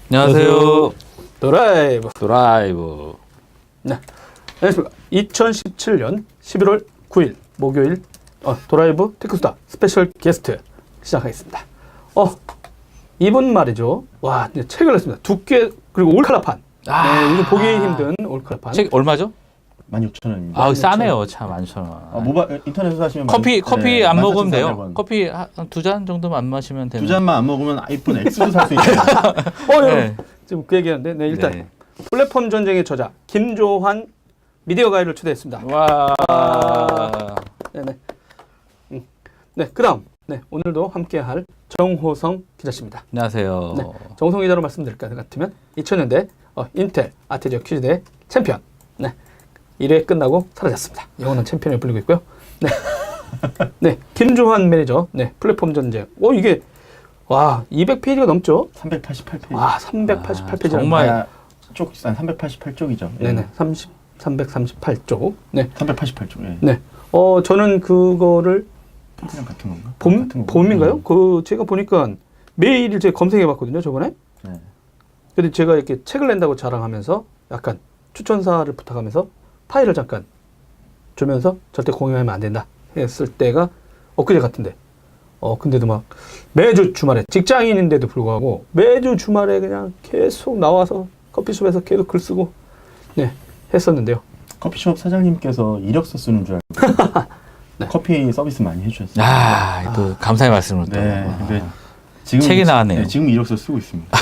안녕하세요. 드라이브. 드라이브. 네. 안녕하십니까. 2017년 11월 9일 목요일 드라이브 테크스타 스페셜 게스트 시작하겠습니다. 이분 말이죠. 와, 책을 냈습니다. 두께 그리고 올카라판. 네, 요즘 보기 힘든 올카라판. 책 얼마죠? 16,000원입니다. 아, 싸네요. 참 11,000원. 모바일 인터넷에서 사시면 커피 안 먹으면 돼요. 14,400원. 커피 한 두 잔 정도만 안 마시면 되는. 두 잔만 안 먹으면 아이폰 X도 살 수 있어요. 네. 지금 그 얘기하는데, 네, 일단 네. 플랫폼 전쟁의 저자 김조환 미디어 가이드를 초대했습니다. 와. 네네. 네, 그다음 오늘도 함께할 정호성 기자십니다. 안녕하세요. 네, 정호성 기자로 말씀드릴 것 같으면 2000년대 인텔 아트리어 퀴즈대 챔피언. 네, 1회 끝나고 사라졌습니다. 영원한 챔피언을 불리고 있고요. 네, 네, 김조환 매니저. 네, 플랫폼 전쟁. 이게 와 200페이지가 넘죠? 388페이지. 와 388페이지. 정말. 쪽한 388쪽이죠. 네네, 338쪽. 네, 388쪽. 예. 네. 저는 그거를 펜트랑 같은 건가? 봄인가요? 제가 보니까 매일 제가 검색해봤거든요, 저번에. 네. 근데 제가 이렇게 책을 낸다고 자랑하면서 약간 추천사를 부탁하면서 파일을 잠깐 주면서 절대 공유하면 안 된다 했을 때가 엊그제 같은데. 근데도 막 매주 주말에 직장인인데도 불구하고 매주 주말에 그냥 계속 나와서 커피숍에서 계속 글 쓰고 네 했었는데요. 커피숍 사장님께서 이력서 쓰는 줄 알고 네. 커피 서비스 많이 해주셨어요. 또 감사의 말씀을 또. 네. 근데 지금 책이 나왔네요. 네, 지금 이력서 쓰고 있습니다.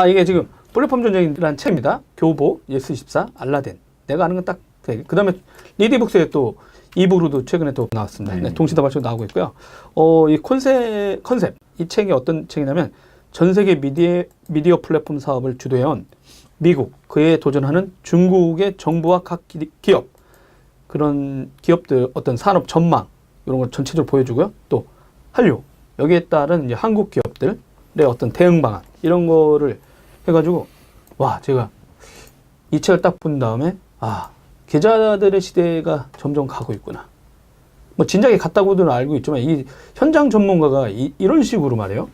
이게 지금 플랫폼 전쟁이라는 책입니다. 교보, 예스24, 알라딘. 내가 아는 건 딱 그 다음에 리디북스에 또 이북으로도 최근에 또 나왔습니다. 네, 동시다발적으로 나오고 있고요. 이 컨셉, 이 책이 어떤 책이냐면 전 세계 미디어 플랫폼 사업을 주도해온 미국, 그에 도전하는 중국의 정부와 각 기업, 그런 기업들 어떤 산업 전망, 이런 걸 전체적으로 보여주고요. 또 한류, 여기에 따른 이제 한국 기업들의 어떤 대응 방안, 이런 거를 해가지고, 와, 제가 이 책을 딱 본 다음에, 기자들의 시대가 점점 가고 있구나. 뭐, 진작에 갔다고는 알고 있지만, 이 현장 전문가가 이런 식으로 말이에요.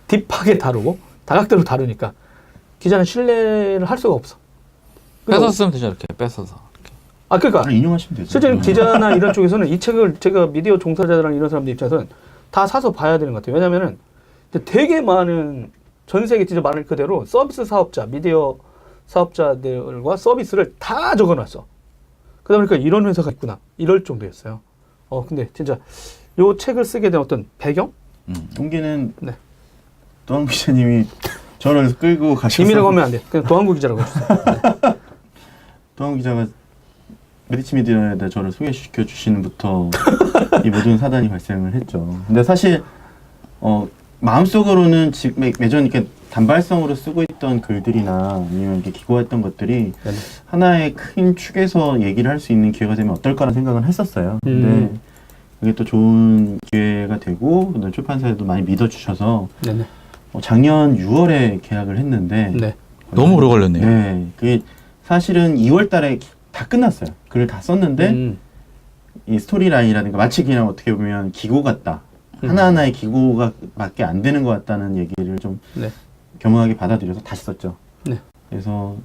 딥하게 다루고, 다각도로 다루니까, 기자는 신뢰를 할 수가 없어. 뺏어 쓰면 되죠, 이렇게 뺏어서. 그러니까 인용하시면 되죠. 실제로 기자나 이런 쪽에서는 이 책을 제가 미디어 종사자랑 이런 사람들 입장에서는 다 사서 봐야 되는 것 같아요. 왜냐면은 되게 많은 전 세계 진짜 말 그대로 서비스 사업자, 미디어 사업자들과 서비스를 다 적어놨어. 그러다 보니까 이런 회사가 있구나 이럴 정도였어요. 근데 진짜 요 책을 쓰게 된 어떤 배경? 용기는 네. 도항 기자님이 저를 끌고 가셔서 비밀이라고 하면 안 돼. 그냥 도항구 기자라고 해주세요. 네. 도항 기자가 메디치 미디어에다 저를 소개시켜 주시는부터 이 모든 사단이 발생을 했죠. 근데 사실 마음속으로는 매전 이렇게 단발성으로 쓰고 있던 글들이나 아니면 이렇게 기고했던 것들이 하나의 큰 축에서 얘기를 할 수 있는 기회가 되면 어떨까라는 생각을 했었어요. 근데 이게 또 좋은 기회가 되고 그다음에 출판사에도 많이 믿어주셔서 네네. 작년 6월에 계약을 했는데 네. 너무 오래 걸렸네요. 네, 그게 사실은 2월 달에 다 끝났어요. 글을 다 썼는데 이 스토리라인이라든가 마치 그냥 어떻게 보면 기고 같다. 하나하나의 기고가 밖에 안 되는 것 같다는 얘기를 좀 네. 겸허하게 받아들여서 다시 썼죠. 네. 그래서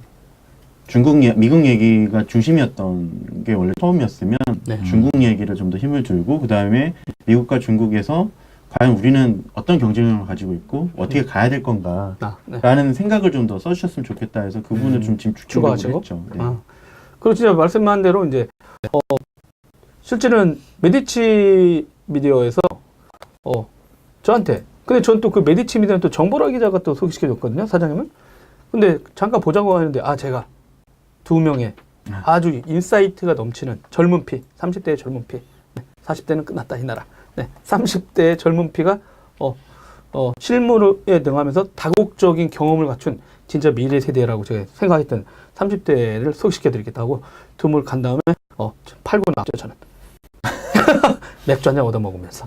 미국 얘기가 중심이었던 게 원래 처음이었으면 네. 중국 얘기를 좀 더 힘을 줄고 그 다음에 미국과 중국에서 과연 우리는 어떤 경쟁력을 가지고 있고 어떻게 가야 될 건가 네. 라는 생각을 좀 더 써주셨으면 좋겠다 해서 그 부분을 좀 지금 주축으로 했죠. 네. 그리고 진짜 말씀한 대로 이제 실제는 메디치 미디어에서 저한테 근데 전 또 그 메디치 미디어는 또 정보라 기자가 또 소개시켜줬거든요, 사장님은. 근데 잠깐 보자고 하는데 제가 두 명의 아주 인사이트가 넘치는 젊은 피, 30대의 젊은 피, 40대는 끝났다 이 나라. 30대의 젊은 피가 실무에 등하면서 다국적인 경험을 갖춘 진짜 미래 세대라고 제가 생각했던 30대를 소개시켜드리겠다고 두 물 간 다음에 팔고 나왔죠 저는. 맥주 한잔 얻어 먹으면서.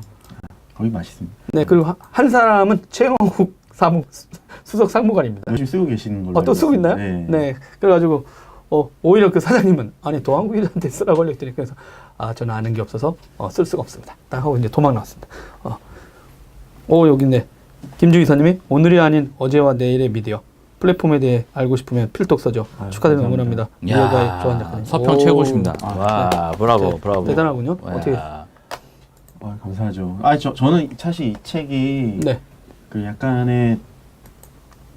거기 맛있습니다. 네, 그리고 한 사람은 최영욱 수석 상무관입니다. 열심히 쓰고 계시는 걸로. 또 쓰고 있나요? 네. 네. 그래가지고 오히려 그 사장님은 아니 도항구 기자한테 쓰라고 알려드리니까 그래서 저는 아는 게 없어서 쓸 수가 없습니다. 딱 하고 이제 도망 나왔습니다. 여기 있네. 김주 이사님이 오늘이 아닌 어제와 내일의 미디어 플랫폼에 대해 알고 싶으면 필독 써줘. 축하드리고 응원합니다. 미디어가의 조한 작가님. 서평 오. 최고십니다. 와, 브라보, 브라보. 대단하군요. 와. 어떻게? 감사하죠. 저는 사실 이 책이 네. 그 약간의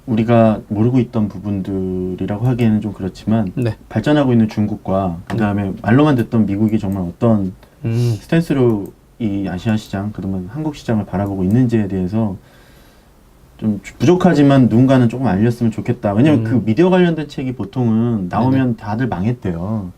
우리가 모르고 있던 부분들이라고 하기에는 좀 그렇지만 네. 발전하고 있는 중국과 그 다음에 말로만 듣던 미국이 정말 어떤 스탠스로 이 아시아 시장, 그동안 한국 시장을 바라보고 있는지에 대해서 좀 부족하지만 누군가는 조금 알렸으면 좋겠다. 왜냐면 그 미디어 관련된 책이 보통은 나오면 다들 망했대요.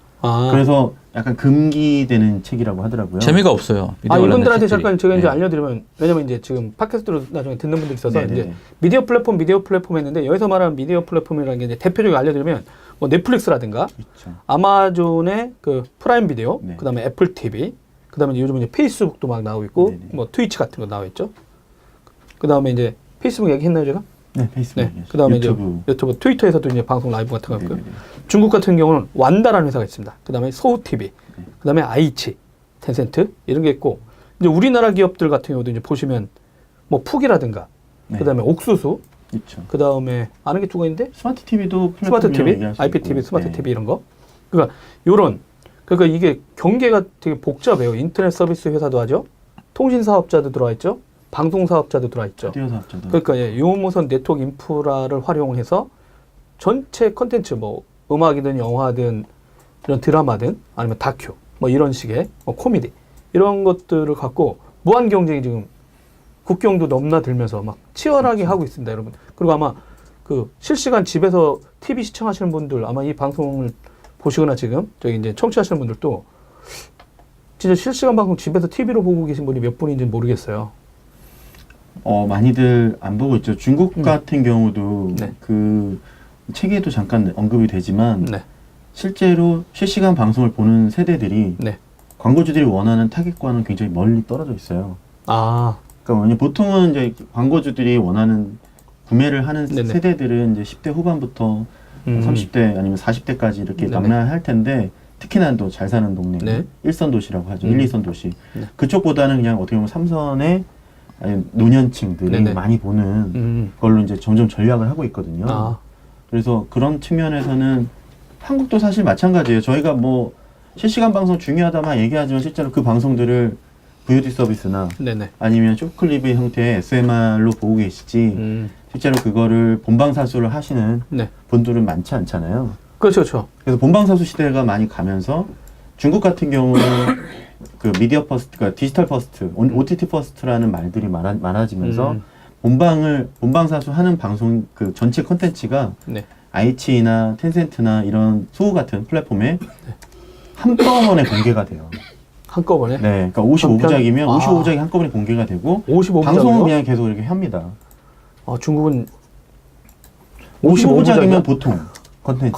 그래서 약간 금기되는 책이라고 하더라고요. 재미가 없어요. 이분들한테 잠깐 제가 이제 네. 알려드리면, 왜냐면 이제 지금 팟캐스트로 나중에 듣는 분들이 있어서 네네. 이제 미디어 플랫폼 했는데, 여기서 말하는 미디어 플랫폼이라는 게 이제 대표적으로 알려드리면 뭐 넷플릭스라든가 그렇죠. 아마존의 그 프라임 비디오, 네. 그다음에 애플 TV, 그다음에 요즘 이제 페이스북도 막 나오고 있고, 네네. 뭐 트위치 같은 거 나와 있죠. 그다음에 이제 페이스북 얘기했나요 제가? 네, 페이스북. 네. 그다음에 유튜브. 이제 유튜브, 트위터에서도 이제 방송 라이브 같은 거 있고요. 네네네. 중국 같은 경우는 완다라는 회사가 있습니다. 그다음에 소우 TV, 그다음에 아이치, 텐센트 이런 게 있고, 이제 우리나라 기업들 같은 경우도 이제 보시면 뭐 푹이라든가, 네. 그다음에 옥수수, 있죠. 그다음에 아는 게 두 가지인데 스마트 TV도 스마트 TV, IPTV, 스마트 TV 이런 거. 그러니까 그러니까 이게 경계가 되게 복잡해요. 인터넷 서비스 회사도 하죠, 통신 사업자도 들어와 있죠, 방송 사업자도 들어와 있죠. 라디오 사업자도. 그러니까 유무선 네트워크 인프라를 활용을 해서 전체 컨텐츠, 뭐 음악이든 영화든 이런 드라마든 아니면 다큐 뭐 이런 식의 뭐 코미디 이런 것들을 갖고 무한 경쟁이 지금 국경도 넘나들면서 막 치열하게 하고 있습니다, 여러분. 그리고 아마 그 실시간 집에서 TV 시청하시는 분들, 아마 이 방송을 보시거나 지금 저기 이제 청취하시는 분들도 진짜 실시간 방송 집에서 TV로 보고 계신 분이 몇 분인지 모르겠어요. 많이들 안 보고 있죠. 중국 같은 경우도 네. 그 책에도 잠깐 언급이 되지만 네. 실제로 실시간 방송을 보는 세대들이 네. 광고주들이 원하는 타깃과는 굉장히 멀리 떨어져 있어요. 그러니까 왜냐면 보통은 이제 광고주들이 원하는 구매를 하는 네네. 세대들은 이제 10대 후반부터 30대 아니면 40대까지 이렇게 네네. 망라할 텐데, 특히나 또 잘 사는 동네, 네. 1선 도시라고 하죠. 1, 2선 도시. 네. 그쪽보다는 그냥 어떻게 보면 3선의 노년층들이 네네. 많이 보는 걸로 이제 점점 전략을 하고 있거든요. 그래서 그런 측면에서는 한국도 사실 마찬가지예요. 저희가 뭐 실시간 방송 중요하다만 얘기하지만 실제로 그 방송들을 VOD 서비스나 네네. 아니면 쇼클립 형태의 SMR로 보고 계시지 실제로 그거를 본방사수를 하시는 네. 분들은 많지 않잖아요. 그렇죠, 그렇죠. 그래서 본방사수 시대가 많이 가면서 중국 같은 경우는 그 미디어 퍼스트가 디지털 퍼스트, OTT 퍼스트라는 말들이 많아지면서 본방사수 하는 방송 그 전체 콘텐츠가 네. 아이치나 텐센트나 이런 소우 같은 플랫폼에 한꺼번에 공개가 돼요. 한꺼번에? 네, 그러니까 55부작이면 아. 55부작이 한꺼번에 공개가 되고 55부작이요? 방송은 그냥 계속 이렇게 합니다. 중국은 55부작이면 보통 컨텐츠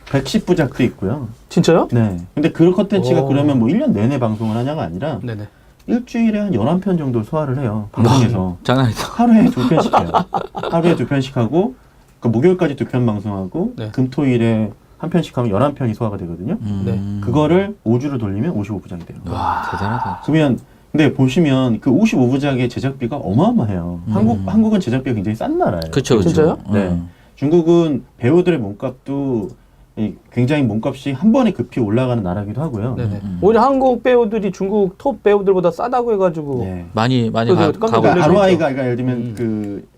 110부작도 있고요. 진짜요? 네. 근데 그 컨텐츠가 오. 그러면 뭐 1년 내내 방송을 하냐가 아니라 네네. 일주일에 한 11편 정도 소화를 해요. 방송에서. 장난 아니다. 하루에 2편씩 해요. 하루에 2편씩 하고, 그러니까 목요일까지 2편 방송하고, 네. 금토일에 한 편씩 하면 11편이 소화가 되거든요. 네. 그거를 5주로 돌리면 55부작이 돼요. 와, 대단하다. 그러면, 근데 보시면 그 55부작의 제작비가 어마어마해요. 한국은 제작비가 굉장히 싼 나라예요. 그쵸, 그쵸. 진짜요? 네. 중국은 배우들의 몸값도 굉장히 몸값이 한 번에 급히 올라가는 나라기도 하고요. 네네. 오히려 한국 배우들이 중국 톱 배우들보다 싸다고 해가지고. 네. 많이 그래서 가고 깜짝 그러니까 놀랐죠. ROI가 그러니까 예를 들면 그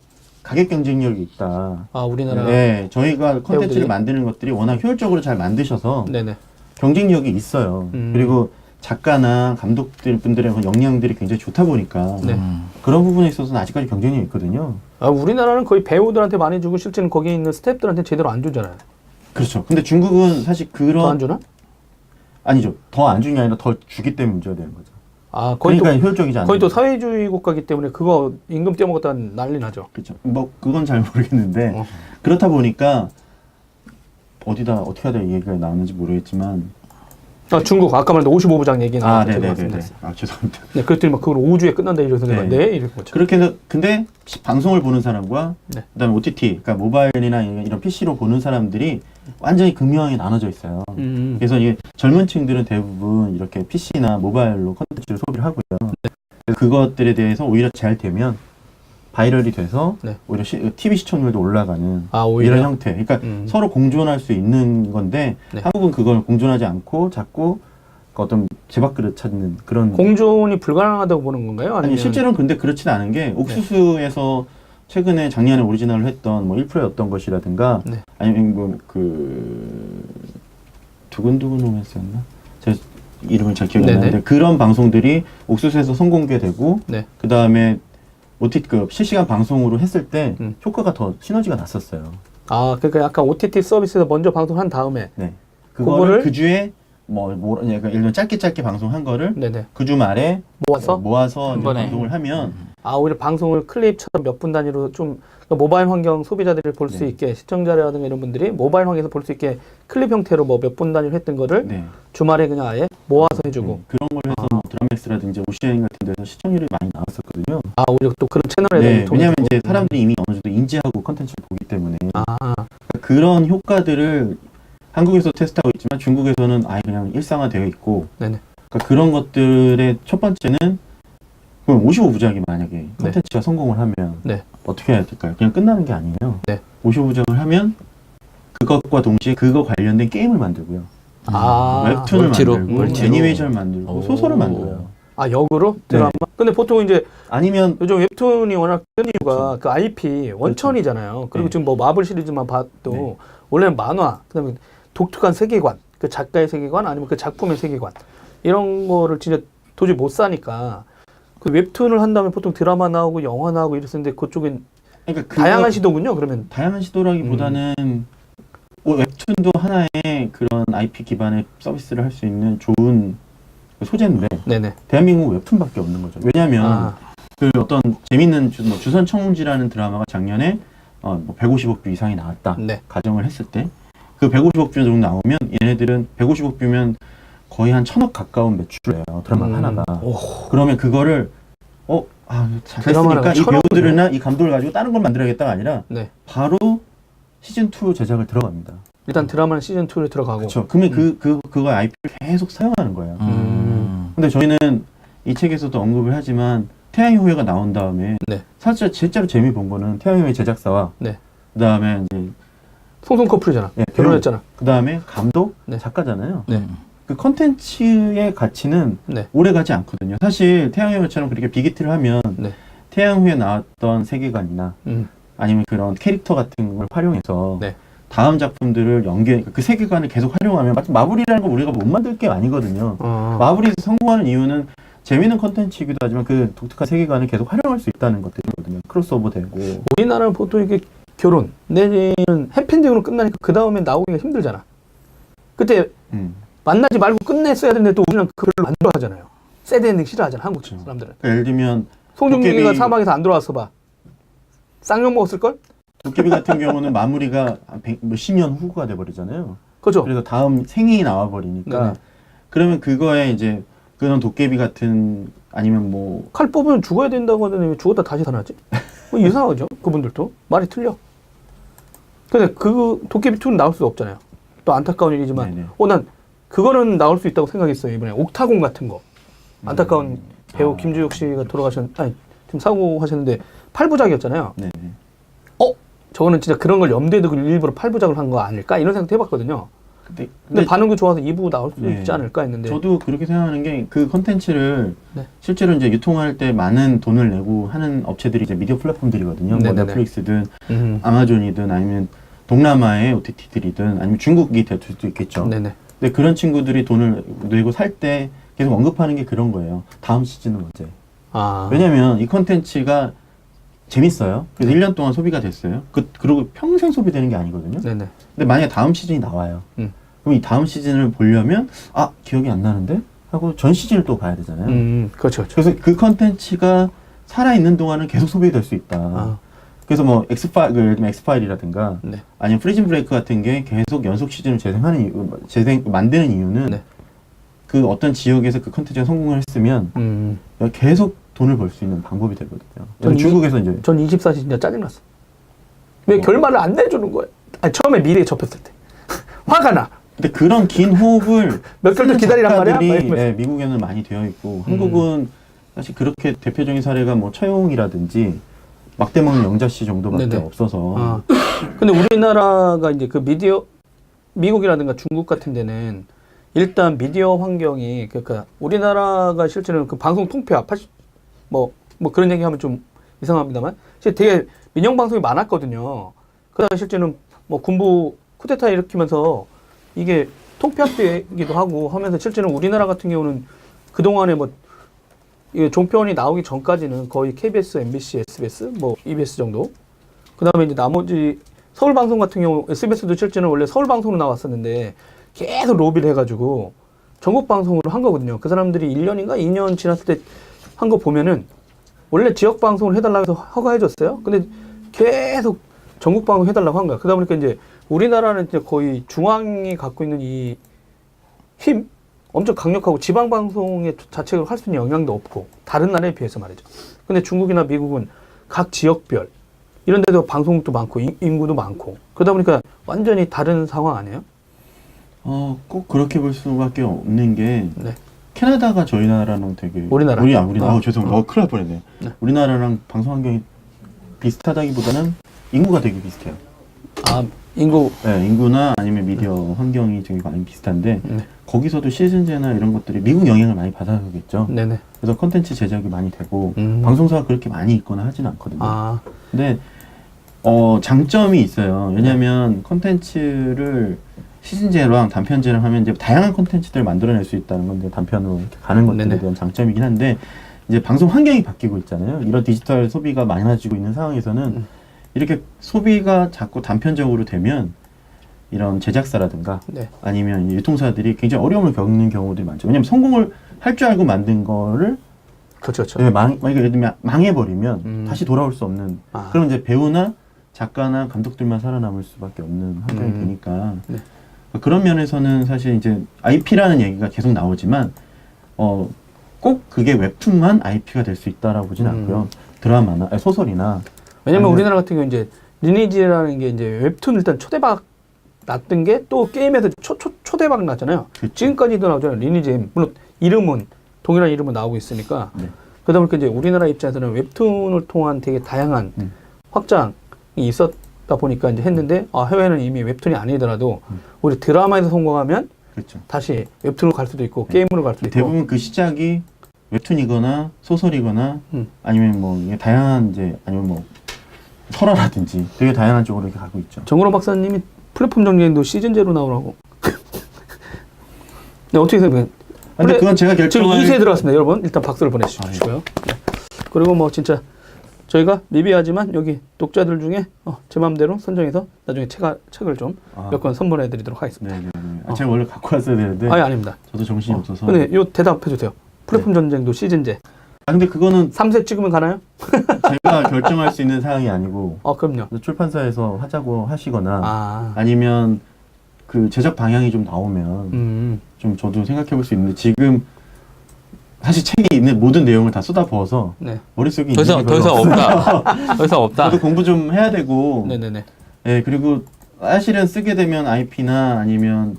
가격 경쟁력이 있다. 우리나라. 네, 저희가 콘텐츠를 배우들이? 만드는 것들이 워낙 효율적으로 잘 만드셔서 네네. 경쟁력이 있어요. 그리고 작가나 감독들 분들의 역량들이 굉장히 좋다 보니까 네. 그런 부분에 있어서는 아직까지 경쟁력이 있거든요. 우리나라는 거의 배우들한테 많이 주고 실제는 거기 있는 스태프들한테 제대로 안 주잖아요. 그렇죠. 근데 중국은 사실 더 안 그런 주나? 아니죠. 더 안 주는 게 아니라 더 주기 때문에 문제가 되는 거죠. 거의 그러니까 효율적이지 않아요. 거의 또 사회주의 국가이기 때문에 그거 임금 떼먹었다 난리 나죠. 그렇죠. 뭐 그건 잘 모르겠는데 그렇다 보니까 어떻게 하다 이 얘기가 나왔는지 모르겠지만 중국 아까 말한 55부작 얘기 나왔죠. 제가 네네네. 말씀드렸어요. 죄송합니다. 네, 그랬더니 막 그걸 5주에 끝난다 이래서 내가 네. 이럴 거죠. 그렇게 해서 근데 방송을 보는 사람과 네. 그다음에 OTT, 그러니까 모바일이나 이런 PC로 보는 사람들이 완전히 극명하게 나눠져 있어요. 그래서 이게 젊은 층들은 대부분 이렇게 PC나 모바일로 콘텐츠를 소비를 하고요. 그래서 그것들에 대해서 오히려 잘 되면 바이럴이 돼서 네. 오히려 TV 시청률도 올라가는 오히려? 이런 형태. 그러니까 서로 공존할 수 있는 건데 네. 한국은 그걸 공존하지 않고 자꾸 어떤 제밥그릇 찾는 그런. 공존이 불가능하다고 보는 건가요? 아니면 아니 실제로는 근데 그렇지는 않은 게 옥수수에서 최근에 작년에 오리지널을 했던 뭐 1%였던 것이라든가 네. 아니면 뭐 두근두근 로맨스였나? 제가 이름을 잘 기억이 안 네네. 나는데 그런 방송들이 옥수수에서 선공개되고 네. 그 다음에 OTT 실시간 방송으로 했을 때 음. 효과가 더 시너지가 났었어요. 그러니까 약간 OTT 서비스에서 먼저 방송한 다음에 네. 그거를 그거를 그 주에 그러니까 예를 들면 짧게 방송한 거를 네네. 그 주 말에 모아서 이제 번에. 방송을 하면 오히려 방송을 클립처럼 몇 분 단위로 좀 그러니까 모바일 환경 소비자들이 볼 수 네. 있게 시청자라든가 이런 분들이 모바일 환경에서 볼 수 있게 클립 형태로 뭐 몇 분 단위로 했던 거를 네. 주말에 그냥 아예 모아서 해주고 그런 걸 해서 뭐 드라마엑스라든지 오시아인 같은 데서 시청률이 많이 나왔었거든요. 오히려 또 그런 채널에 네, 유통이 왜냐하면 되고. 이제 사람들이 이미 어느 정도 인지하고 컨텐츠를 보기 때문에 아, 그런 효과들을 한국에서 테스트하고 있지만 중국에서는 아예 그냥 일상화되어 있고 네네. 그러니까 그런 것들의 첫 번째는 그럼 55부작이 만약에 컨텐츠가 성공을 하면 네. 어떻게 해야 될까요? 그냥 끝나는 게 아니에요. 네. 55부작을 하면 그것과 동시에 그거 관련된 게임을 만들고요. 웹툰을 멀티로, 만들고 멀티로. 애니메이션을 만들고 오. 소설을 만들어요. 역으로 드라마. 근데 보통 이제 아니면 요즘 웹툰이 워낙 뜬 이유가 그 IP 원천이잖아요. 그리고 네. 지금 뭐 마블 시리즈만 봐도 네. 원래는 만화, 그다음에 독특한 세계관, 그 작가의 세계관 아니면 그 작품의 세계관 이런 거를 진짜 도저히 못 사니까 그 웹툰을 한다면 보통 드라마 나오고 영화 나오고 이랬었는데 그쪽은 그러니까 다양한 시도군요. 그러면 다양한 시도라기보다는 웹툰도 하나의 그런 IP 기반의 서비스를 할 수 있는 좋은 소재인데 네네. 대한민국 웹툰밖에 없는 거죠. 왜냐하면 그 어떤 재밌는 주선청지라는 드라마가 작년에 뭐 150억 뷰 이상이 나왔다. 네. 가정을 했을 때 그 150억 뷰 정도 나오면 얘네들은 150억 뷰면 거의 한 1000억 가까운 매출이에요. 드라마 하나가. 그러면 그거를 잘 드라마라고 됐으니까 이 1000억 배우들이나 이 감독을 가지고 다른 걸 만들어야겠다가 아니라 네. 바로 시즌2 제작을 들어갑니다. 일단 드라마는 시즌 2로 들어가고. 그렇죠. 그러면 그거 IP를 계속 사용하는 거예요. 근데 저희는 이 책에서도 언급을 하지만 태양의 후예가 나온 다음에 네. 사실 실제로 재미 본 거는 태양의 후예 제작사와 네. 그다음에 이제 송송 커플이잖아. 예, 결혼했잖아. 그다음에 감독, 네. 작가잖아요. 네. 그 컨텐츠의 가치는 네. 오래 가지 않거든요. 사실 태양의 후예처럼 그렇게 빅히트를 하면 네. 태양 후예 나왔던 세계관이나 아니면 그런 캐릭터 같은 걸 활용해서 네. 다음 작품들을 그 세계관을 계속 활용하면 마치 마블이라는 걸 우리가 못 만들 게 아니거든요. 마블이 성공하는 이유는 재미있는 컨텐츠이기도 하지만 그 독특한 세계관을 계속 활용할 수 있다는 것들이거든요. 크로스오버 되고. 우리나라는 보통 이게 결혼 내지는 해피엔딩으로 끝나니까 그 다음에 나오기가 힘들잖아. 그때 만나지 말고 끝냈어야 되는데 또 우리는 그걸 안 좋아하잖아요. 새드 엔딩 싫어하잖아. 한국 사람들은. 그러니까 예를 들면 송중기가 사막에서 안 돌아왔어 봐. 쌍욕 먹었을걸? 도깨비 같은 경우는 마무리가 몇십 년 후가 돼버리잖아요. 그죠? 그래서 다음 생이 나와버리니까 네네. 그러면 그거에 이제 그런 도깨비 같은 아니면 뭐 칼 뽑으면 죽어야 된다고 하더니 왜 죽었다 다시 살아나지? 뭐 이상하죠? 그분들도. 말이 틀려. 근데 그 도깨비2는 나올 수 없잖아요. 또 안타까운 얘기지만 네네. 난 그거는 나올 수 있다고 생각했어요. 이번에 옥타곤 같은 거. 안타까운 배우 김주혁 씨가 지금 사고하셨는데 8부작이었잖아요. 네네. 저거는 진짜 그런 걸 염두에 두고 일부러 8부작을 한 거 아닐까? 이런 생각도 해봤거든요. 근데 반응도 좋아서 2부 나올 수 있지 않을까 했는데. 저도 그렇게 생각하는 게 그 컨텐츠를 네. 실제로 이제 유통할 때 많은 돈을 내고 하는 업체들이 이제 미디어 플랫폼들이거든요. 뭐 네네네. 넷플릭스든 아마존이든 아니면 동남아의 OTT들이든 아니면 중국이 될 수도 있겠죠. 네네. 근데 그런 친구들이 돈을 내고 살 때 계속 언급하는 게 그런 거예요. 다음 시즌은 언제? 왜냐면 이 컨텐츠가 재밌어요. 그래서 1년 동안 소비가 됐어요. 그리고 평생 소비되는 게 아니거든요. 네네. 근데 만약에 다음 시즌이 나와요. 그럼 이 다음 시즌을 보려면 기억이 안 나는데? 하고 전 시즌을 또 봐야 되잖아요. 그렇죠. 그래서 그 컨텐츠가 살아있는 동안은 계속 소비될 수 있다. 그래서 뭐 예를 들면 엑스파일이라든가 네. 아니면 프리즌 브레이크 같은 게 계속 연속 시즌을 만드는 이유는 네. 그 어떤 지역에서 그 컨텐츠가 성공을 했으면 계속 돈을 벌 수 있는 방법이 되거든요. 중국에서 이제 전 24시 진짜 짜증났어. 왜 결말을 안 내주는 거야? 처음에 미래에 접했을 때 화가 나. 근데 그런 긴 호흡을 몇 개월 더 기다리란 말이야? 미국에는 많이 되어 있고 한국은 사실 그렇게 대표적인 사례가 뭐 처용이라든지 막대 먹는 영자씨 정도밖에 네네. 없어서. 아. 근데 우리나라가 이제 그 미국이라든가 중국 같은 데는 일단 미디어 환경이, 그러니까 우리나라가 실제로는 그 방송 통폐합, 뭐 그런 얘기 하면 좀 이상합니다만, 실제 되게 민영 방송이 많았거든요. 그다음에 실제는 뭐 군부 쿠데타 일으키면서 이게 통폐합되기도 하고 하면서 실제는 우리나라 같은 경우는 그동안에 뭐 이 종편이 나오기 전까지는 거의 KBS, MBC, SBS, 뭐 EBS 정도. 그다음에 이제 나머지 서울 방송 같은 경우 SBS도 실제는 원래 서울 방송으로 나왔었는데 계속 로비를 해가지고 전국 방송으로 한 거거든요. 그 사람들이 1년인가 2년 지났을 때 한 거 보면은 원래 지역 방송을 해달라고 해서 허가해줬어요. 근데 계속 전국 방송 해달라고 한 거야. 그러다 보니까 이제 우리나라는 이제 거의 중앙이 갖고 있는 이 힘 엄청 강력하고 지방 방송의 자체로 할 수 있는 영향도 없고 다른 나라에 비해서 말이죠. 근데 중국이나 미국은 각 지역별 이런 데도 방송도 많고 인구도 많고 그러다 보니까 완전히 다른 상황 아니에요? 꼭 그렇게 볼 수밖에 없는 게 네. 캐나다가 저희 나라랑 되게 우리나라. 죄송합니다. 큰일 날 뻔했네요. 네. 우리나라랑 방송 환경이 비슷하다기보다는 인구가 되게 비슷해요. 아, 인구. 네, 인구나 아니면 미디어 환경이 되게 많이 비슷한데 네. 거기서도 시즌제나 이런 것들이 미국 영향을 많이 받아서겠죠. 네네. 그래서 컨텐츠 제작이 많이 되고 음. 방송사가 그렇게 많이 있거나 하지는 않거든요. 아, 근데 장점이 있어요. 왜냐하면 컨텐츠를 시즌제랑 단편제랑 하면 이제 다양한 컨텐츠들을 만들어낼 수 있다는 건데 단편으로 이렇게 가는 것들에 네네. 대한 장점이긴 한데 이제 방송 환경이 바뀌고 있잖아요. 이런 디지털 소비가 많아지고 있는 상황에서는 이렇게 소비가 자꾸 단편적으로 되면 이런 제작사라든가 네. 아니면 유통사들이 굉장히 어려움을 겪는 경우들이 많죠. 왜냐하면 성공을 할 줄 알고 만든 거를 그렇죠, 그렇죠. 만약에 예를 들면 망해버리면 다시 돌아올 수 없는 아. 그럼 이제 배우나 작가나 감독들만 살아남을 수밖에 없는 환경이 되니까 네. 그런 면에서는 사실 이제 IP라는 얘기가 계속 나오지만 꼭 그게 웹툰만 IP가 될 수 있다라고 보진 않고요. 드라마나 소설이나 왜냐면 우리나라 같은 경우 이제 리니지라는 게 이제 웹툰 일단 초대박 났던 게 또 게임에서 초대박 났잖아요. 그쵸. 지금까지도 나오잖아요. 리니지. 물론 이름은 동일한 이름은 나오고 있으니까. 네. 그러다 보니까 이제 우리나라 입장에서는 웹툰을 통한 되게 다양한 확장이 있었다 보니까 이제 했는데 해외는 이미 웹툰이 아니더라도 우리 드라마에서 성공하면 그렇죠. 다시 웹툰으로 갈 수도 있고 게임으로 갈 수도 있고. 대부분 그 시작이 웹툰이거나 소설이거나 아니면 뭐 이게 다양한 이제 아니면 뭐 설화라든지 되게 다양한 쪽으로 이렇게 가고 있죠. 정근호 박사님이 플랫폼 정리도 시즌제로 나오라고. 네, 어떻게 생각해요? 근데 그건 제가 지금 결정할 2세 들어왔습니다. 여러분 일단 박수를 보내주시고요. 네. 그리고 뭐 진짜 저희가 리뷰하지만 여기 독자들 중에 제 마음대로 선정해서 나중에 책을 좀 몇 권 선물해 드리도록 하겠습니다. 네네네. 제가 원래 갖고 왔어야 되는데 아니 아닙니다. 저도 정신이 없어서. 근데 요 대답해 주세요. 플랫폼 전쟁도 시즌제. 근데 그거는 3세 찍으면 가나요? 제가 결정할 수 있는 사항이 아니고 그럼요. 출판사에서 하자고 하시거나 아. 니면 그 제작 방향이 좀 나오면 좀 저도 생각해 볼 수 있는데 지금 사실 책에 있는 모든 내용을 다 쏟아부어서 네. 머릿속에 더 있는 이상 게 더 별로 이상 없어요. 없다. 더 이상 없다. 저도 공부 좀 해야 되고 네네네. 네, 그리고 사실은 쓰게 되면 IP나 아니면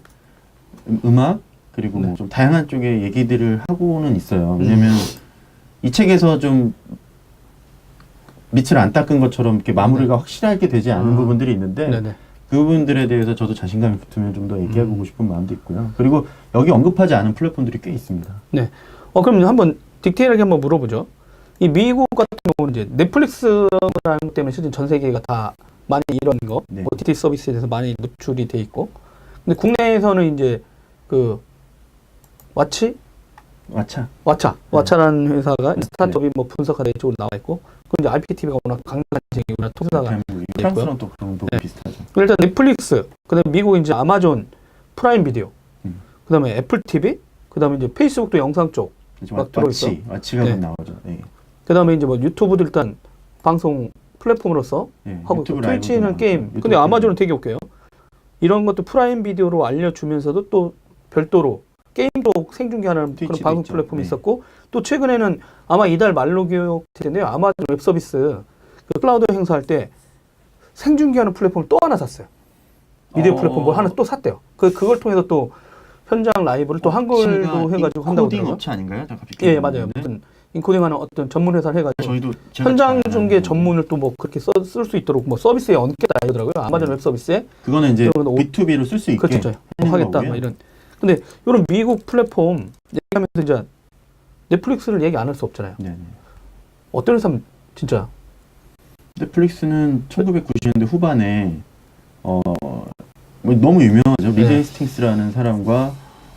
음악 그리고 뭐 좀 다양한 쪽의 얘기들을 하고는 있어요. 왜냐면 이 책에서 좀 밑을 안 닦은 것처럼 이렇게 마무리가 확실하게 되지 않은 부분들이 있는데 네네. 그 부분들에 대해서 저도 자신감이 붙으면 좀 더 얘기해보고 싶은 마음도 있고요. 그리고 여기 언급하지 않은 플랫폼들이 꽤 있습니다. 네. 그럼 한번 디테일하게 한번 물어보죠. 이 미국 같은 경우는 이제 넷플릭스라는 것 때문에 실제 전 세계가 다 많이 이런 거 네. OTT 서비스에 대해서 많이 노출이 돼 있고, 근데 국내에서는 이제 그 왓챠라는 회사가 스타트업이 뭐 분석하다 이쪽으로 나와 있고, 그리고 이제 IPTV가 워낙 강력한 제기구나 통사가 프랑스랑 또 그런 부분이 비슷하죠. 일단 넷플릭스, 그다음에 미국 이제 아마존 프라임 비디오, 그다음에 애플 TV, 그다음에 이제 페이스북도 영상 쪽 막 들어있어. 왓치가 네. 나오죠. 네. 그다음에 이제 뭐 유튜브도 일단 방송 플랫폼으로서 네, 하고 유튜브 있고, 트위치는 라이브도 게임. 나오죠. 근데 유튜브 아마존은 되게 웃겨요. 이런 것도 프라임 비디오로 알려주면서도 또 별도로 게임도 생중계하는 그런 트위치도 방송 있죠. 플랫폼이 네. 있었고, 또 최근에는 아마 이달 말로 기억될 텐데요. 아마존 웹 서비스 그 클라우드 행사할 때 생중계하는 플랫폼을 또 하나 샀어요. 미디어 플랫폼 뭐 하나 또 샀대요. 그걸 통해서 또 현장 라이브를 또 한글로 해가지고 한다고 코딩 그러죠. 업체 아닌가요? 예, 맞아요. 무슨 인코딩하는 어떤 전문 회사를 해가지고 저희도 제가 현장 잘 중개 아는 전문을 또 뭐 그렇게 쓸 수 있도록 뭐 서비스에 얹겠다 이러더라고요. 아마존 웹 서비스에. 그거는 이제 그러면 B2B로 쓸 수 있게 그렇죠. 하는 하겠다 거고요. 뭐 이런. 근데 이런 미국 플랫폼 얘기하면서 이제 넷플릭스를 얘기 안 할 수 없잖아요. 네. 어떤 회사면 진짜 넷플릭스는 1990년대 후반에 뭐 너무 유명하죠. 리드 네. 헤스팅스라는 사람과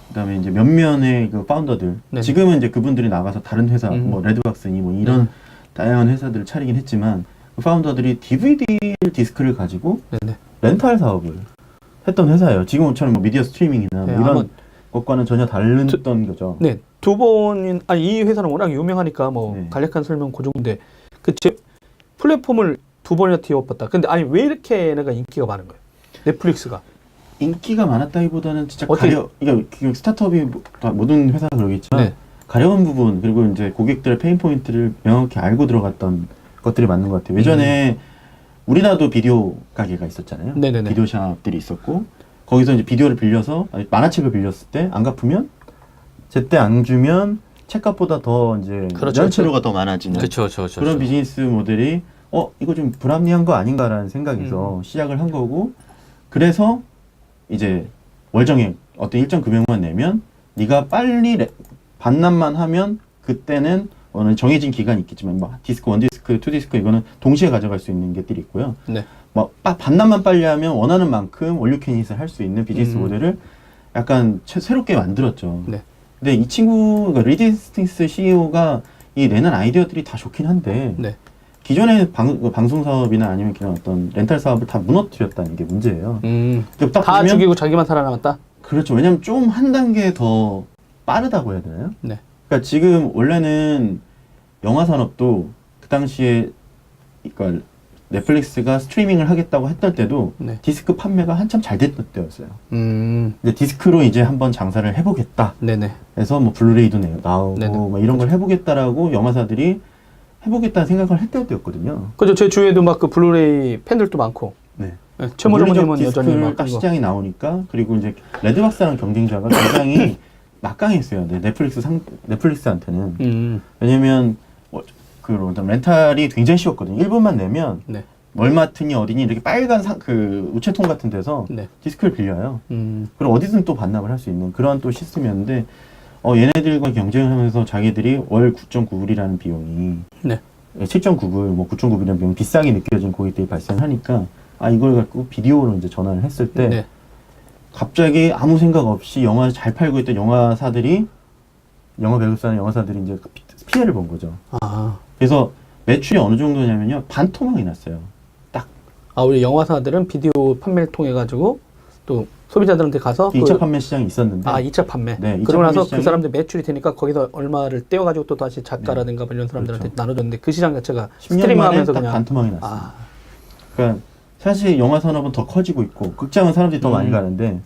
그다음에 이제 몇몇의 그 파운더들. 네. 지금은 이제 그분들이 나가서 다른 회사, 뭐 레드박스니 뭐 이런 다양한 회사들을 차리긴 했지만 그 파운더들이 DVD 디스크를 가지고 네네. 렌탈 사업을 했던 회사예요. 지금처럼 뭐 미디어 스트리밍이나 네, 뭐 이런 아마 것과는 전혀 다른 거죠. 네, 두 번인 아니 이 회사는 워낙 유명하니까 뭐 네. 간략한 설명 그 정도인데 그 플랫폼을 두 번이나 뒤엎었다. 근데 아니 왜 이렇게 얘네가 인기가 많은 거예요? 넷플릭스가. 인기가 많았다기보다는 진짜 어떻게- 그러니까 스타트업이 다 모든 회사가 그러겠지만 네. 가려운 부분 그리고 이제 고객들의 페인 포인트를 명확히 알고 들어갔던 것들이 맞는 것 같아요. 예전에 우리나라도 비디오 가게가 있었잖아요. 네네네. 비디오 샵들이 있었고 거기서 이제 비디오를 빌려서 만화책을 빌렸을 때 안 갚으면 제때 안 주면 책값보다 더 이제 그렇죠. 연체료가 더 많아지는 그렇죠. 그런 비즈니스 모델이 이거 좀 불합리한 거 아닌가라는 생각에서 시작을 한 거고 그래서 이제 월정액 어떤 일정 금액만 내면 네가 빨리 반납만 하면 그때는 어느 정해진 기간이 있겠지만 뭐 디스크, 원디스크, 투디스크 이거는 동시에 가져갈 수 있는 것들이 있고요. 네. 뭐 반납만 빨리 하면 원하는 만큼 올유캔잇을 할 수 있는 비즈니스 모델을 약간 새롭게 만들었죠. 네. 근데 이 친구가 리드 헤스팅스 CEO가 이 내는 아이디어들이 다 좋긴 한데 네. 기존의 방송 사업이나 아니면 그냥 어떤 렌탈 사업을 다 무너뜨렸다는 게 문제예요. 근데 딱 다 보면 죽이고 자기만 살아남았다. 그렇죠. 왜냐면 좀 한 단계 더 빠르다고 해야 되나요? 네. 그러니까 지금 원래는 영화 산업도 그 당시에 그러니까 넷플릭스가 스트리밍을 하겠다고 했던 때도 네. 디스크 판매가 한참 잘 됐던 때였어요. 음. 근데 디스크로 이제 한번 장사를 해보겠다. 네네. 해서 뭐 블루레이도 나오고 네네. 뭐 이런 걸 해보겠다라고 영화사들이 해보겠다는 생각을 했을 때였거든요. 그죠. 제 주위에도 막 그 블루레이 팬들도 많고. 네. 네. 최모정님은 디스크를 여전히 막 딱 그거. 시장이 나오니까 그리고 이제 레드박스라는 경쟁자가 굉장히 막강했어요. 네, 넷플릭스한테는. 왜냐면 어떤 렌탈이 굉장히 쉬웠거든요. 1분만 내면 네. 월마트니 어디니 이렇게 빨간 그 우체통 같은 데서 네. 디스크를 빌려요. 그리고 어디든 또 반납을 할 수 있는 그런 또 시스템이었는데 얘네들과 경쟁을 하면서 자기들이 월 9.9불이라는 비용이 네. 7.9불, 뭐 9.9불이라는 비용이 비싸게 느껴진 고객들이 발생하니까 이걸 갖고 비디오로 이제 전환을 했을 때 네. 갑자기 아무 생각 없이 영화를 잘 팔고 있던 영화사들이 영화 배급사나 영화사들이 이제 피해를 본 거죠. 아. 그래서 매출이 어느 정도냐면요 반토막이 났어요. 딱 우리 영화사들은 비디오 판매를 통해 가지고 또 소비자들한테 가서 2차 판매 시장이 있었는데 2차 판매. 네, 2차 그러고 나서 판매 그 사람들 매출이 되니까 거기서 얼마를 떼어가지고 또 다시 작가라든가 뭐 이런 사람들한테 그렇죠. 나눠줬는데 그 시장 자체가 10년 만에 스트리밍하면서 딱 그냥 반토막이 났어요. 그러니까 사실 영화 산업은 더 커지고 있고 극장은 사람들이 더 많이 가는데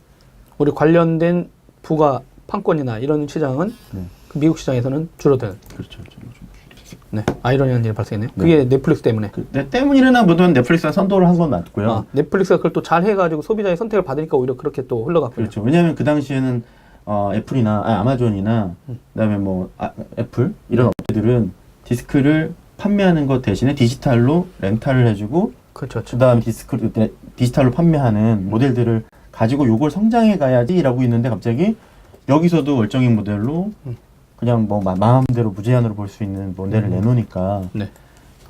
우리 관련된 부가 판권이나 이런 시장은 네. 그 미국 시장에서는 줄어드는. 그렇죠. 네. 아이러니한 일이 발생했네요. 네. 그게 넷플릭스 때문에. 때문이나 뭐든 넷플릭스가 선도를 한 건 맞고요. 넷플릭스가 그걸 또 잘 해가지고 소비자의 선택을 받으니까 오히려 그렇게 또 흘러갔고요. 그렇죠. 왜냐하면 그 당시에는 애플이나 아마존이나 그다음에 뭐 애플 이런 업체들은 디스크를 판매하는 것 대신에 디지털로 렌탈을 해주고 그렇죠. 그다음 디지털로 판매하는 모델들을 가지고 요걸 성장해 가야지라고 있는데 갑자기 여기서도 월정액 모델로 그냥 뭐 마음대로 무제한으로 볼 수 있는 모델을 내놓으니까 네.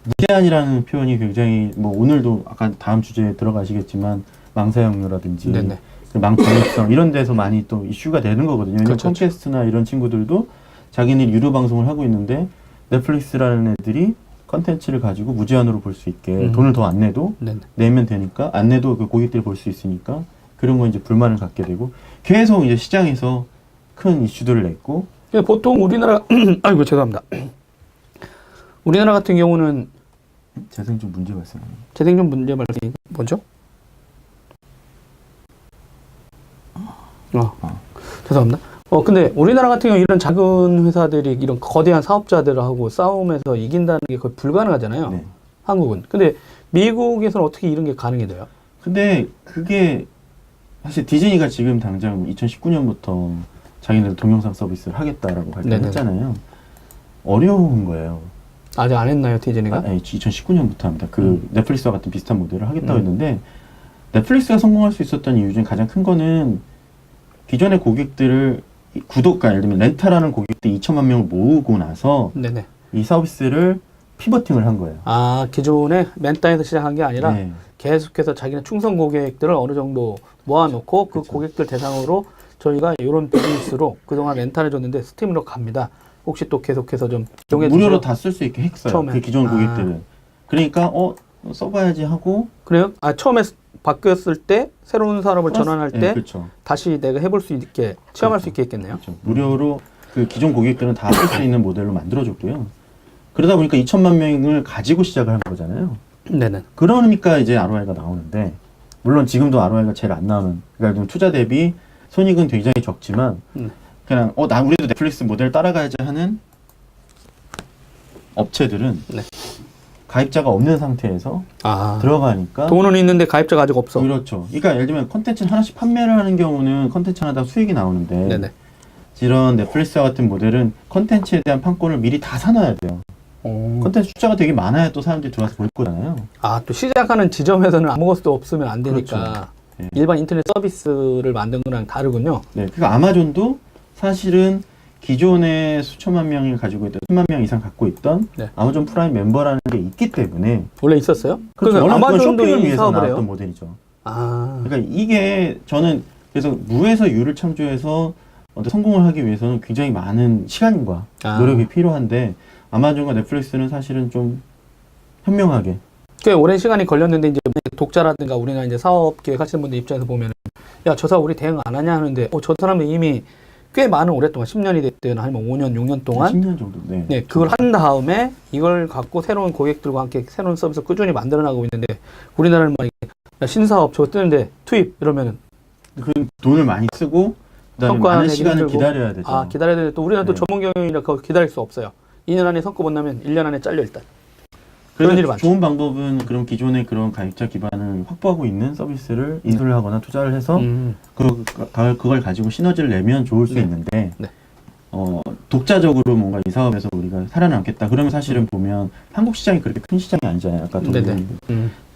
무제한이라는 표현이 굉장히 뭐 오늘도 아까 다음 주제에 들어가시겠지만 망사용료라든지 네네. 망통일성 이런 데서 많이 또 이슈가 되는 거거든요. 그렇죠. 콘캐스트나 이런 친구들도 자기는 유료 방송을 하고 있는데 넷플릭스라는 애들이 컨텐츠를 가지고 무제한으로 볼 수 있게 돈을 더 안 내도 네네. 내면 되니까 안 내도 그 고객들이 볼 수 있으니까 그런 거 이제 불만을 갖게 되고 계속 이제 시장에서 큰 이슈들을 냈고 보통 우리나라 아이고 죄송합니다. 우리나라 같은 경우는 재생 좀 문제 발생합니다. 재생좀 문제 발생이 뭐죠? 죄송합니다. 근데 우리나라 같은 경우 이런 작은 회사들이 이런 거대한 사업자들하고 싸움에서 이긴다는 게 거의 불가능하잖아요. 네. 한국은. 근데 미국에서는 어떻게 이런 게 가능이 돼요? 근데 그게 사실 디즈니가 지금 당장 2019년부터 자기네들 동영상 서비스를 하겠다라고 발표했잖아요. 어려운 거예요. 아직 안 했나요, 디즈니가? 2019년부터 합니다. 그 넷플릭스와 같은 비슷한 모델을 하겠다고 했는데 넷플릭스가 성공할 수 있었던 이유 중에 가장 큰 거는 기존의 고객들을 구독가, 예를 들면 렌탈하는 고객들 2천만 명을 모으고 나서 네네. 이 서비스를 피버팅을 한 거예요. 아, 기존에 맨땅에서 시작한 게 아니라 네. 계속해서 자기네 충성 고객들을 어느 정도 모아놓고 그 그렇죠. 고객들 대상으로 저희가 이런 비즈니스로 그동안 렌탈해 줬는데 스팀으로 갑니다. 혹시 또 계속해서 좀 이용해 무료로 주세요. 다 쓸 수 있게 했어요. 처음에. 그 기존 아. 고객들은. 그러니까 써봐야지 하고 그래요? 아, 처음에 바뀌었을 때 새로운 사람을 전환할 때 그렇죠. 다시 내가 해볼 수 있게 체험할 수 있게 했겠네요. 그렇죠. 무료로 그 기존 고객들은 다 쓸 수 있는 모델로 만들어줬고요. 그러다 보니까 2천만 명을 가지고 시작을 한 거잖아요. 네네. 그러니까 이제 ROI가 나오는데, 물론 지금도 ROI가 제일 안 나오는, 그러니까 좀 투자 대비 손익은 굉장히 적지만, 그냥 우리도 넷플릭스 모델 따라가야지 하는 업체들은 네. 가입자가 없는 상태에서 아, 들어가니까 돈은 있는데 가입자가 아직 없어. 그렇죠. 그러니까 예를 들면 컨텐츠를 하나씩 판매를 하는 경우는 컨텐츠 하나당 수익이 나오는데 네네. 이런 넷플릭스와 같은 모델은 컨텐츠에 대한 판권을 미리 다 사놔야 돼요. 컨텐츠 숫자가 되게 많아야 또 사람들이 들어와서 볼 거잖아요. 아, 또 시작하는 지점에서는 아무것도 없으면 안 되니까 그렇죠. 네. 일반 인터넷 서비스를 만든 거랑 다르군요. 네, 그러니까 아마존도 사실은 기존에 수천만 명이 가지고 있던 10만 명 이상 갖고 있던 네. 아마존 프라임 멤버라는 게 있기 때문에 원래 있었어요? 그렇죠. 그러니까 원래 그건 아마존도 쇼핑을 이 위해서 사업을 나왔던 해요? 모델이죠. 아, 그러니까 이게 저는 그래서 무에서 유를 창조해서 성공을 하기 위해서는 굉장히 많은 시간과 노력이 필요한데 아마존과 넷플릭스는 사실은 좀 현명하게 꽤 오랜 시간이 걸렸는데 이제 독자라든가 우리나 이제 사업 계획하시는 분들 입장에서 보면 야, 저 사업 우리 대응 안 하냐 하는데 저 사람은 이미 꽤 많은 오랫동안 10년이 됐든 아니면 5년, 6년 동안 10년 정도. 네. 네, 그걸 한 다음에 이걸 갖고 새로운 고객들과 함께 새로운 서비스를 꾸준히 만들어 나가고 있는데 우리나라는 막 야, 신사업 저거 뜨는데 투입 이러면은 그 돈을 많이 쓰고 그다음에 성과 많은 내기 시간을 힘들고. 기다려야 되죠. 아, 기다려야 되는데 또 우리나라 또 네. 전문 경영이라 그거 기다릴 수 없어요. 2년 안에 성과 못 나면 1년 안에 잘려 일단. 그래서 그런 일이 많죠. 좋은 방법은 그럼 기존의 그런 가입자 기반을 확보하고 있는 서비스를 인수를 하거나 투자를 해서 그걸 가지고 시너지를 내면 좋을 수 네. 있는데 네. 독자적으로 뭔가 이 사업에서 우리가 살아남겠다. 그러면 사실은 보면 한국 시장이 그렇게 큰 시장이 아니잖아요. 아까 네네.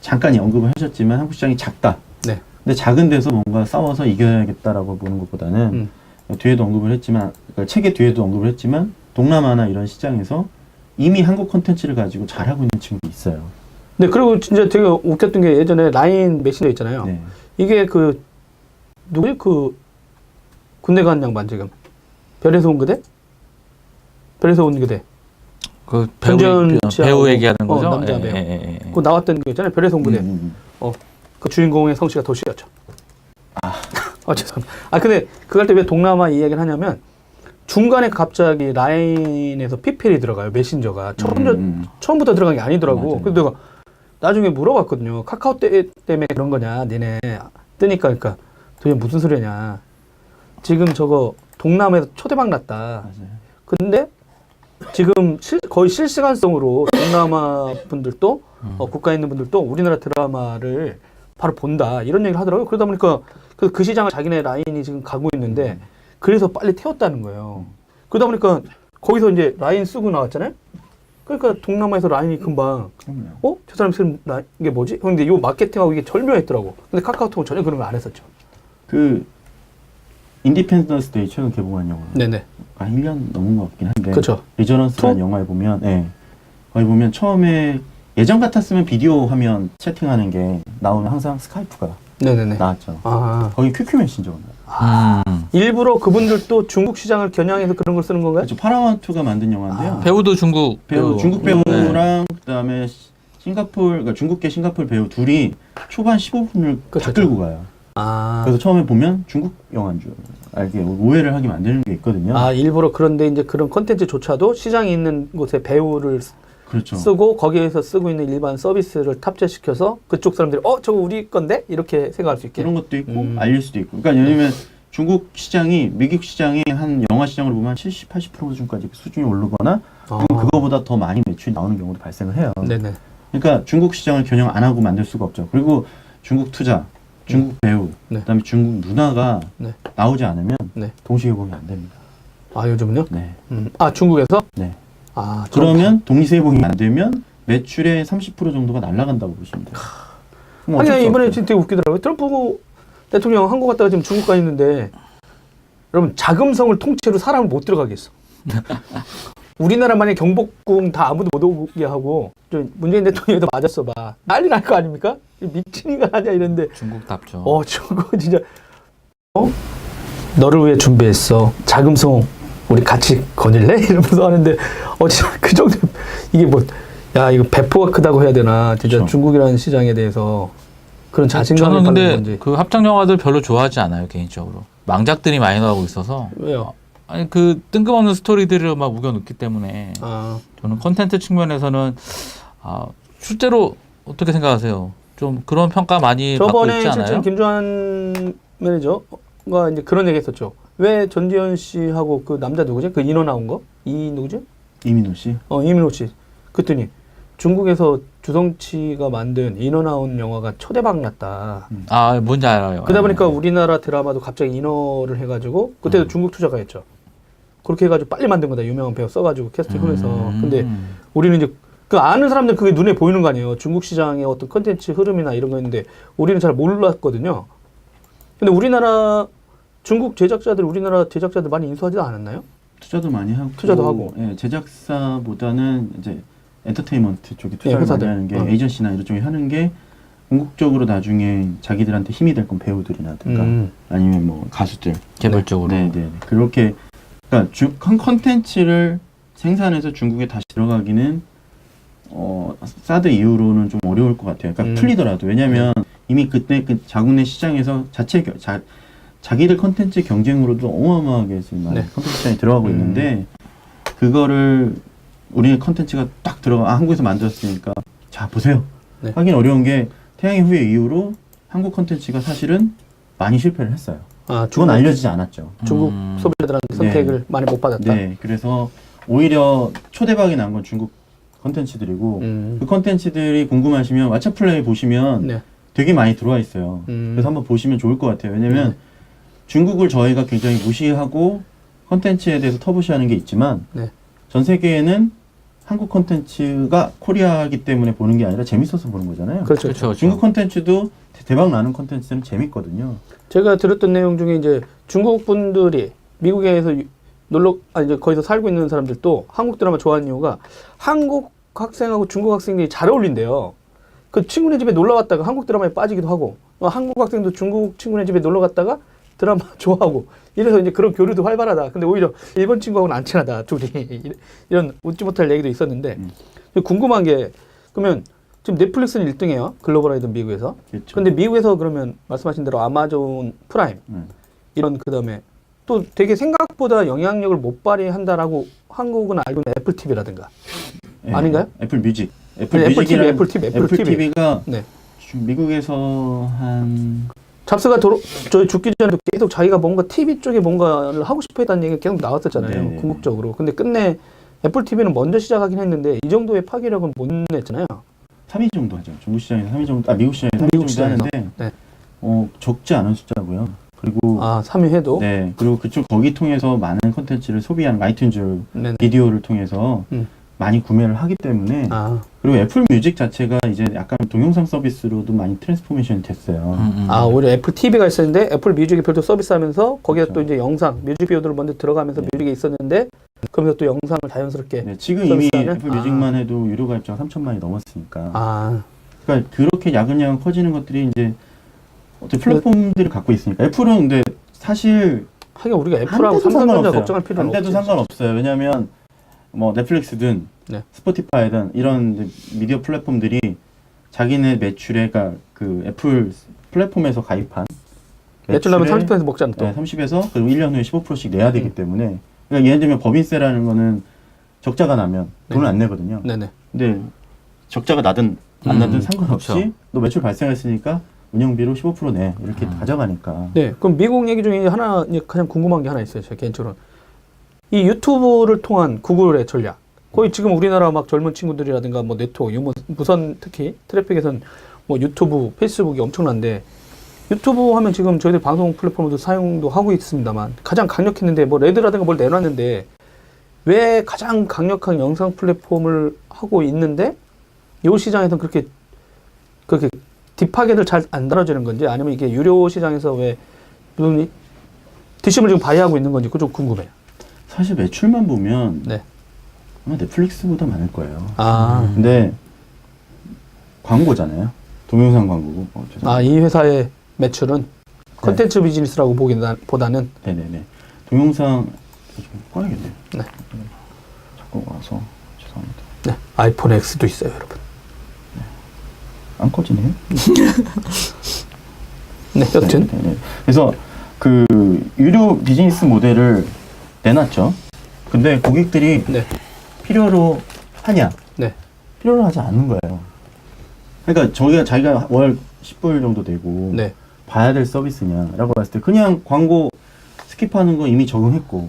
잠깐 언급을 하셨지만 한국 시장이 작다. 네. 근데 작은 데서 뭔가 싸워서 이겨야겠다라고 보는 것보다는 뒤에도 언급을 했지만 그러니까 책의 뒤에도 언급을 했지만 동남아나 이런 시장에서 이미 한국 콘텐츠를 가지고 잘하고 있는 친구도 있어요. 네, 그리고 진짜 되게 웃겼던 게 예전에 라인 메신저 있잖아요. 네. 이게 누구지? 군대 간 양반 지금. 별에서 온 그대? 별에서 온 그대. 그 변전 씨하고, 배우 얘기하는 거죠? 남자 배우. 예. 그 나왔던 거 있잖아요. 별에서 온 그대. 그 주인공의 성씨가 도시였죠. 죄송합니다. 근데 그럴 때 왜 동남아 이 얘기를 하냐면 중간에 갑자기 라인에서 PPL이 들어가요. 메신저가. 처음부터 들어간 게 아니더라고. 맞아요. 그래서 내가 나중에 물어봤거든요. 카카오 때문에 그런 거냐. 니네 뜨니까 그러니까 도대체 무슨 소리냐. 지금 저거 동남아에서 초대박 났다. 맞아요. 근데 지금 거의 실시간성으로 동남아 분들도 국가에 있는 분들도 우리나라 드라마를 바로 본다. 이런 얘기를 하더라고요. 그러다 보니까 그 시장을 자기네 라인이 지금 가고 있는데 그래서 빨리 태웠다는 거예요. 그러다 보니까 거기서 이제 라인 쓰고 나왔잖아요. 그러니까 동남아에서 라인이 금방 저 사람 쓰는 이게 뭐지? 근데 이 마케팅하고 이게 절묘했더라고. 근데 카카오톡은 전혀 그런 거 안 했었죠. 그 인디펜던스 데이 최근 개봉한 영화. 네네. 1년 넘은 것 같긴 한데. 그쵸. 리저넌스라는 영화에 보면, 거기 보면 처음에 예전 같았으면 비디오 화면 채팅하는 게 나오면 항상 스카이프가 네네네. 나왔죠. 거기 QQ 메신저가 나와요. 일부러 그분들도 중국 시장을 겨냥해서 그런 걸 쓰는 건가요? 그렇죠. 파라마운트가 만든 영화인데요. 배우도 중국 중국 배우랑 그다음에 그러니까 중국계 싱가포르 배우 둘이 초반 15분을 다 끌고 가요. 그래서 처음에 보면 중국 영화인 줄 알게 오해를 하게 만드는 게 있거든요. 일부러 그런데 이제 그런 콘텐츠조차도 시장이 있는 곳에 배우를 그렇죠. 쓰고 거기에서 쓰고 있는 일반 서비스를 탑재시켜서 그쪽 사람들이 저거 우리 건데? 이렇게 생각할 수 있게. 그런 것도 있고 알릴 수도 있고. 그러니까 왜냐면 중국 시장이 미국 시장이 한 영화 시장으로 보면 70, 80% 수준까지 수준이 오르거나 그거보다 더 많이 매출이 나오는 경우도 발생을 해요. 네네. 그러니까 중국 시장을 겨냥 안 하고 만들 수가 없죠. 그리고 중국 투자, 중국 배우, 그다음에 중국 문화가 나오지 않으면 동시 개봉이 안 됩니다. 요즘은요? 네. 중국에서? 네. 아, 그러면 동시세봉이 안 되면 매출의 30% 정도가 날아간다고 보시면 돼요. 그럼 어쩔 아니 수 이번에 없죠. 진짜 되게 웃기더라고요. 트럼프 대통령 한국 갔다가 지금 중국 가 있는데 여러분 자금성을 통째로 사람을 못 들어가게 했어. 우리나라 만약 경복궁 다 아무도 못 오게 하고 저 문재인 대통령도 맞았어 봐. 난리 날 거 아닙니까? 미친이가 하냐 이랬는데 중국답죠. 저거 진짜 너를 위해 준비했어. 자금성 우리 같이 거닐래? 이러면서 하는데 진짜 그 정도 이게 뭐 야 이거 배포가 크다고 해야 되나 진짜 그렇죠. 중국이라는 시장에 대해서 그런 자신감을 저는 받는 근데 건지. 그 합작 영화들 별로 좋아하지 않아요 개인적으로. 망작들이 많이 나오고 있어서. 왜요? 아니 그 뜬금없는 스토리들을 막 우겨 넣기 때문에 아 저는 컨텐츠 측면에서는 실제로 어떻게 생각하세요? 좀 그런 평가 많이 받고 저번에 있지 않아요? 실제 김주환 매니저가 이제 그런 얘기 했었죠. 왜 전지현 씨하고 그 남자 누구지? 그 인어 나온 거? 누구지? 이민호 씨. 이민호 씨. 그랬더니 중국에서 주성치가 만든 인어 나온 영화가 초대박 났다. 뭔지 알아요. 그러다 보니까 우리나라 드라마도 갑자기 인어를 해가지고 그때도 중국 투자가 했죠. 그렇게 해가지고 빨리 만든 거다. 유명한 배우 써가지고 캐스팅하면서. 근데 우리는 이제 그 아는 사람들 그게 눈에 보이는 거 아니에요. 중국 시장의 어떤 컨텐츠 흐름이나 이런 거 있는데 우리는 잘 몰랐거든요. 근데 중국 제작자들 우리나라 제작자들 많이 인수하지도 않았나요? 투자도 많이 하고. 투자도 하고. 예, 제작사보다는 이제 엔터테인먼트 쪽에 투자를 회사들. 많이 하는 게 에이전시나 이런 쪽에 하는 게 궁극적으로 나중에 자기들한테 힘이 될 건 배우들이라든가 아니면 뭐 가수들 개별적으로. 네. 그렇게 그러니까 컨텐츠를 생산해서 중국에 다시 들어가기는 사드 이후로는 좀 어려울 것 같아요. 그러니까 풀리더라도 왜냐하면 이미 그때 그 자국내 시장에서 자기들 컨텐츠 경쟁으로도 어마어마하게 지금 컨텐츠 시장에 들어가고 있는데 그거를 우리의 컨텐츠가 딱 한국에서 만들었으니까 자 보세요. 하긴 어려운 게 태양의 후예 이후로 한국 컨텐츠가 사실은 많이 실패를 했어요. 그건 알려지지 않았죠. 중국 소비자들한테 선택을 많이 못 받았다. 네, 그래서 오히려 초대박이 난 건 중국 컨텐츠들이고 그 컨텐츠들이 궁금하시면 왓챠플레이 보시면 되게 많이 들어와 있어요. 그래서 한번 보시면 좋을 것 같아요. 왜냐면 중국을 저희가 굉장히 무시하고 컨텐츠에 대해서 터부시하는 게 있지만 전 세계에는 한국 컨텐츠가 코리아이기 때문에 보는 게 아니라 재밌어서 보는 거잖아요. 그렇죠. 중국 컨텐츠도 대박 나는 컨텐츠는 재밌거든요. 제가 들었던 내용 중에 이제 중국 분들이 미국에서 이제 거기서 살고 있는 사람들도 한국 드라마 좋아하는 이유가 한국 학생하고 중국 학생들이 잘 어울린대요. 그 친구네 집에 놀러 갔다가 한국 드라마에 빠지기도 하고 한국 학생도 중국 친구네 집에 놀러 갔다가 드라마 좋아하고 이래서 이제 그런 교류도 활발하다. 근데 오히려 일본 친구하고는 안 친하다. 둘이 이런 웃지 못할 얘기도 있었는데 궁금한 게 그러면 지금 넷플릭스는 1등이에요. 글로벌하이든 미국에서. 그렇죠. 근데 미국에서 그러면 말씀하신 대로 아마존 프라임 이런 그다음에 또 되게 생각보다 영향력을 못 발휘한다라고 한국은 알고 있는 애플 TV라든가 아닌가요? 애플 뮤직. 애플 TV가 미국에서 한 잡스가 저희 죽기 전에도 계속 자기가 뭔가 TV 쪽에 뭔가를 하고 싶어 했다는 얘기가 계속 나왔었잖아요. 궁극적으로. 근데 끝내 애플 TV는 먼저 시작하긴 했는데 이 정도의 파괴력은 못 냈잖아요. 3위 정도 하죠. 중국 시장에서 3위 정도, 미국 시장에서 3위 정도 하는데 적지 않은 숫자고요. 그리고 3위 해도 그리고 거기 통해서 많은 콘텐츠를 소비하는 아이튠즈 비디오를 통해서 많이 구매를 하기 때문에 그리고 애플 뮤직 자체가 이제 약간 동영상 서비스로도 많이 트랜스포메이션이 됐어요. 오히려 애플 TV가 있었는데 애플 뮤직이 별도 서비스하면서 거기에 또 이제 영상 뮤직비디오들을 먼저 들어가면서 뮤직이 있었는데 그러면서 또 영상을 자연스럽게 지금 이미 애플 뮤직만 해도 유료 가입자가 3천만이 넘었으니까 그러니까 그렇게 야금야금 커지는 것들이 이제 어떤 플랫폼들을 갖고 있으니까 애플은 근데 사실 하긴 우리가 애플하고 삼성전자 걱정할 필요는 없죠. 한때도 상관없어요. 왜냐하면 뭐 넷플릭스든 스포티파이든 이런 미디어 플랫폼들이 자기네 매출에 그 애플 플랫폼에서 가입한 매출 나면 30%에서 먹잖아 또. 30에서 그리고 1년 후에 15%씩 내야 되기 때문에 그러니까 예를 들면 법인세라는 거는 적자가 나면 돈을 안 내거든요. 근데 적자가 나든 안 나든 상관없이 너 매출 발생했으니까 운영비로 15% 내 이렇게 가져가니까. 그럼 미국 얘기 중에 가장 궁금한 게 하나 있어요. 제 개인적으로 이 유튜브를 통한 구글의 전략. 거의 지금 우리나라 막 젊은 친구들이라든가 뭐 네트워크, 무선 특히 트래픽에선 뭐 유튜브, 페이스북이 엄청난데 유튜브 하면 지금 저희들 방송 플랫폼도 사용도 하고 있습니다만 가장 강력했는데 뭐 레드라든가 뭘 내놨는데 왜 가장 강력한 영상 플랫폼을 하고 있는데 이 시장에서는 그렇게 딥하게들 잘 안 다뤄지는 건지 아니면 이게 유료 시장에서 왜 무슨 뒷심을 지금 발휘하고 있는 건지 그거 좀 궁금해요. 사실 매출만 보면 네. 아마 넷플릭스보다 많을 거예요. 아, 근데 광고잖아요. 동영상 광고고. 죄송합니다. 이 회사의 매출은 컨텐츠 비즈니스라고 보다는 네네네. 동영상 좀 꺼야겠네요. 네. 자꾸 와서 죄송합니다. 네, 아이폰 X도 있어요, 여러분. 안 꺼지네요. 네, 여튼 네네. 그래서 그 유료 비즈니스 모델을 내놨죠. 근데 고객들이 네, 필요로 하냐? 네, 필요로 하지 않는 거예요. 그러니까 자기가 월 10불 정도 내고 네. 봐야 될 서비스냐라고 봤을 때 그냥 광고 스킵하는 거 이미 적응했고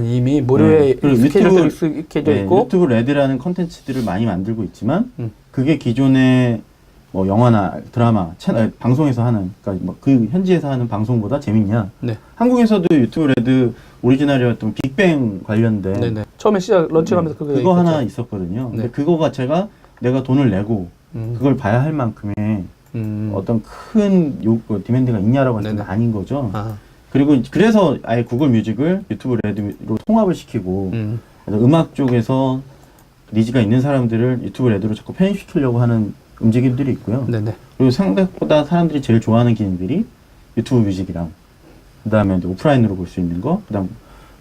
이미 무료에 그리고 스케줄도 유튜브, 익혀져 있고 유튜브 레드라는 컨텐츠들을 많이 만들고 있지만 음. 그게 기존의 뭐 영화나 드라마, 채널, 방송에서 하는 그러니까 뭐 그 현지에서 하는 방송보다 재밌냐? 네. 한국에서도 유튜브 레드 오리지널이었던 빅뱅 관련된 네네. 처음에 런칭하면서 그거 있었죠. 하나 있었거든요. 네. 근데 그거 자체가 내가 돈을 내고 그걸 봐야 할 만큼의 어떤 큰 디맨드가 있냐라고 했을 때 네네. 아닌 거죠. 아, 그리고 그래서 아예 구글 뮤직을 유튜브 레드로 통합을 시키고 그래서 음악 쪽에서 니즈가 있는 사람들을 유튜브 레드로 자꾸 편입시키려고 하는 움직임들이 있고요. 네네. 그리고 생각보다 사람들이 제일 좋아하는 기능들이 유튜브 뮤직이랑 그다음에 이제 오프라인으로 볼 수 있는 거, 그다음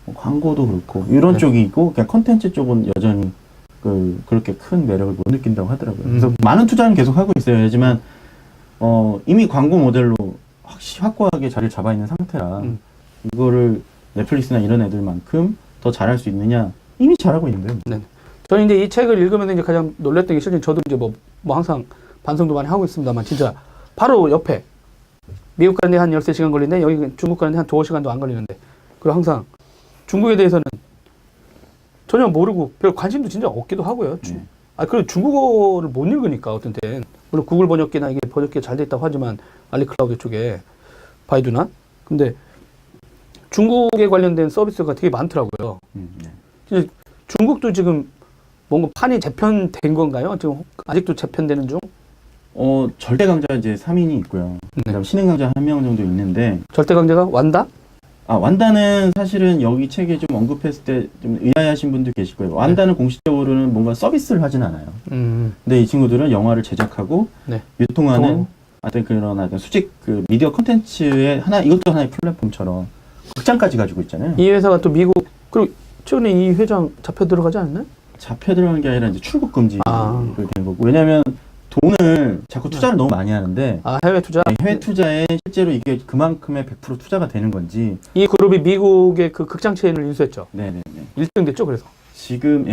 뭐 광고도 그렇고 이런 네. 쪽이 있고 그냥 컨텐츠 쪽은 여전히 그렇게 큰 매력을 못 느낀다고 하더라고요. 그래서 많은 투자는 계속 하고 있어요. 하지만 이미 광고 모델로 확고하게 자리를 잡아 있는 상태라 이거를 넷플릭스나 이런 애들만큼 더 잘할 수 있느냐? 이미 잘하고 있는데요. 네. 저는 이제 이 책을 읽으면서 이제 가장 놀랐던 게 실제 저도 이제 뭐 항상 반성도 많이 하고 있습니다만 진짜 바로 옆에 미국 가는데 한 13시간 걸리는데 여기 중국 가는데 한 2시간도 안 걸리는데 그리고 항상 중국에 대해서는 전혀 모르고 별 관심도 진짜 없기도 하고요. 네. 그리고 중국어를 못 읽으니까 어떤 때는 물론 구글 번역기나 이게 번역기가 잘 돼 있다고 하지만 알리클라우드 쪽에 바이두나 근데 중국에 관련된 서비스가 되게 많더라고요. 네. 진짜 중국도 지금 뭔가 판이 재편된 건가요? 지금 아직도 재편되는 중? 절대 강자 이제 3인이 있고요. 그다음 신흥 강자 1명 정도 있는데 절대 강자가 완다? 완다는 사실은 여기 책에 좀 언급했을 때 좀 의아해하신 분도 계실 거예요. 완다는 공식적으로는 뭔가 서비스를 하진 않아요. 근데 이 친구들은 영화를 제작하고 네. 유통하는 어떤 그런 어떤 수직 그 미디어 콘텐츠의 이것도 하나의 플랫폼처럼 극장까지 가지고 있잖아요. 이 회사가 또 미국 그리고 최근에 이 회장 잡혀 들어가지 않았나요? 잡혀 들어간 게 아니라 이제 출국 금지를 아. 된 거고. 왜냐하면 돈을 자꾸 투자를 너무 많이 하는데 해외 투자? 해외 투자에 실제로 이게 그만큼의 100% 투자가 되는 건지. 이 그룹이 미국의 그 극장 체인을 인수했죠. 네네네. 1등 됐죠, 그래서. 지금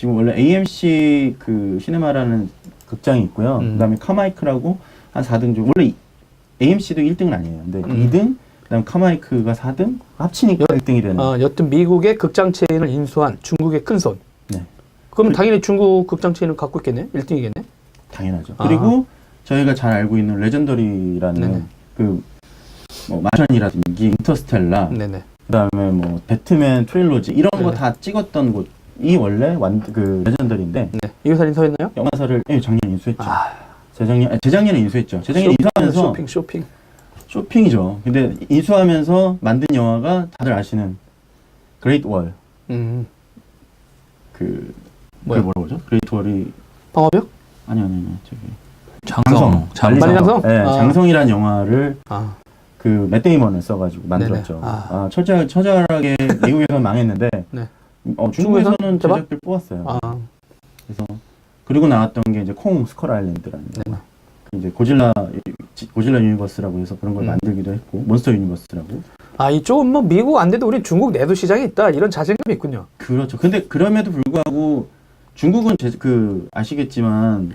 원래 AMC 그 시네마라는 극장이 있고요. 그다음에 카마이크라고 한 4등 중 원래 AMC도 1등은 아니에요. 근데 2등, 그다음 카마이크가 4등 합치니까 1등이 되는. 여튼 미국의 극장 체인을 인수한 중국의 큰 손. 네. 그럼 당연히 중국 극장 체인을 갖고 있겠네. 1등이겠네. 당연하죠. 그리고 저희가 잘 알고 있는 레전더리라는 네네. 뭐 마션이라든지 인터스텔라, 네네. 그다음에 뭐 배트맨 트릴로지 이런 거 네네. 다 찍었던 곳이 원래 그 레전더리인데 네. 이 회사 인수했나요? 영화사를 작년에 인수했죠. 재작년에 인수했죠. 재작년에 인수하면서 쇼핑이죠. 근데 인수하면서 만든 영화가 다들 아시는 그레이트 월. 그 뭐라고 하죠? 그레이트 월이 방화벽? 아니요. 저기 장성. 만리장성? 네, 장성이라는 영화를 아. 그 맷 데이먼을 써가지고 만들었죠. 네네. 처절하게 미국에서는 망했는데 네. 중국에서는 대박? 제작비를 뽑았어요. 아. 그래서 그리고 나왔던 게 이제 콩 스컬 아일랜드라는 네네. 이제 고질라 유니버스라고 해서 그런 걸 만들기도 했고 몬스터 유니버스라고. 이쪽은 뭐 미국 안 돼도 우리 중국 내도 시장이 있다 이런 자신감이 있군요. 그렇죠. 근데 그럼에도 불구하고 중국은 아시겠지만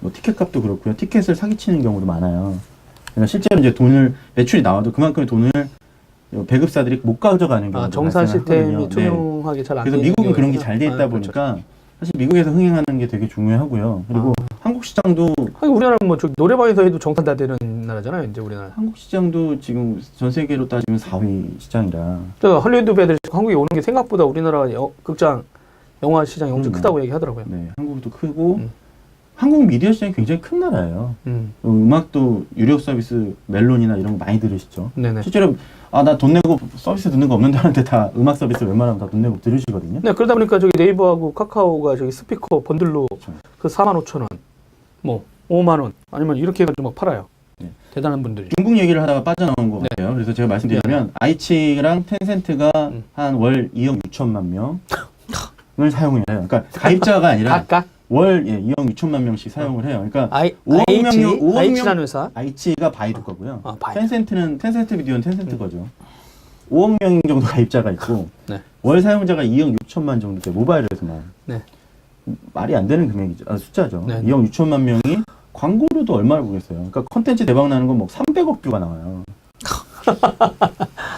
뭐 티켓값도 그렇고요. 티켓을 사기치는 경우도 많아요. 그러니까 실제로 이제 매출이 나와도 그만큼의 돈을 배급사들이 못 가져가는 경우도 정산 시스템이 발생하거든요. 투명하게 잘 안 돼. 그래서 미국은 그런 게 잘 돼 있다 그렇죠. 보니까 사실 미국에서 흥행하는 게 되게 중요하고요. 그리고 한국 시장도 우리나라는 뭐 노래방에서 해도 정산 다 되는 나라잖아요, 이제 우리나라. 한국 시장도 지금 전 세계로 따지면 4위 시장이라. 저 헐리우드 배들이 한국에 오는 게 생각보다 우리나라 극장 영화 시장이 엄청 그럼요. 크다고 얘기하더라고요. 네, 한국도 크고 음. 한국 미디어 시장이 굉장히 큰 나라예요. 음악도 유료 서비스 멜론이나 이런 거 많이 들으시죠. 네네. 실제로 나 돈 내고 서비스 듣는 거 없는데 하는데 다 음악 서비스 웬만하면 다 돈 내고 들으시거든요. 네, 그러다 보니까 저기 네이버하고 카카오가 저기 스피커 번들로 그렇죠. 그 45,000원, 뭐 5만 원 아니면 이렇게 해가지고 막 팔아요. 네. 대단한 분들이. 중국 얘기를 하다가 빠져나온 것 네. 같아요. 그래서 제가 말씀드리면 아이치랑 텐센트가 한 월 2억 6천만 명을 사용을 해요. 그러니까 가입자가 아니라 각각 월 2억 6천만 명씩 사용을 해요. 그러니까 아이치라는 회사. 아이치가 바이두 거고요. 바이두. 텐센트 비디오는 텐센트 거죠. 5억 명 정도 가입자가 있고 네. 월 사용자가 2억 6천만 정도 돼요. 모바일에서만. 네. 말이 안 되는 금액이죠. 숫자죠. 네. 2억 6천만 명이 광고로도 얼마를 보겠어요. 그러니까 콘텐츠 대박 나는 건 뭐 300억 뷰가 나와요.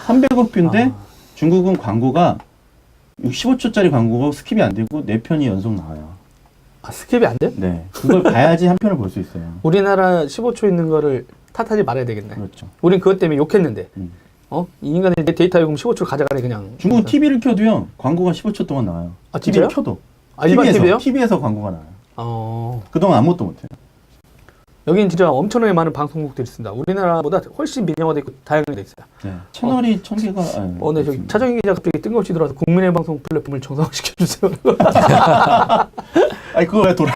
300억 뷰인데 중국은 광고가 15초짜리 광고가 스킵이 안 되고 4편이 연속 나와요. 스킵이 안 돼? 네. 그걸 봐야지 한 편을 볼 수 있어요. 우리나라 15초 있는 거를 탓하지 말아야 되겠네. 그렇죠. 우린 그것 때문에 욕했는데. 음. 이 인간이 내 데이터 요금 15초를 가져가네 그냥. 중국은 TV를 켜도요. 광고가 15초 동안 나와요. 진짜요? TV를 켜도. 일반 TV요? TV에서 광고가 나와요. 네. 그동안 아무것도 못해요. 여기는 진짜 엄청나게 많은 방송국들이 있습니다. 우리나라보다 훨씬 민영화되어 있고 다양하게 돼 있어요. 네. 채널이 1000개가. 네, 저기 차정희 기자 갑자기 뜬금없이 들어와서 국민의 방송 플랫폼을 정상화시켜주세요. 아니 그거 왜 돌아?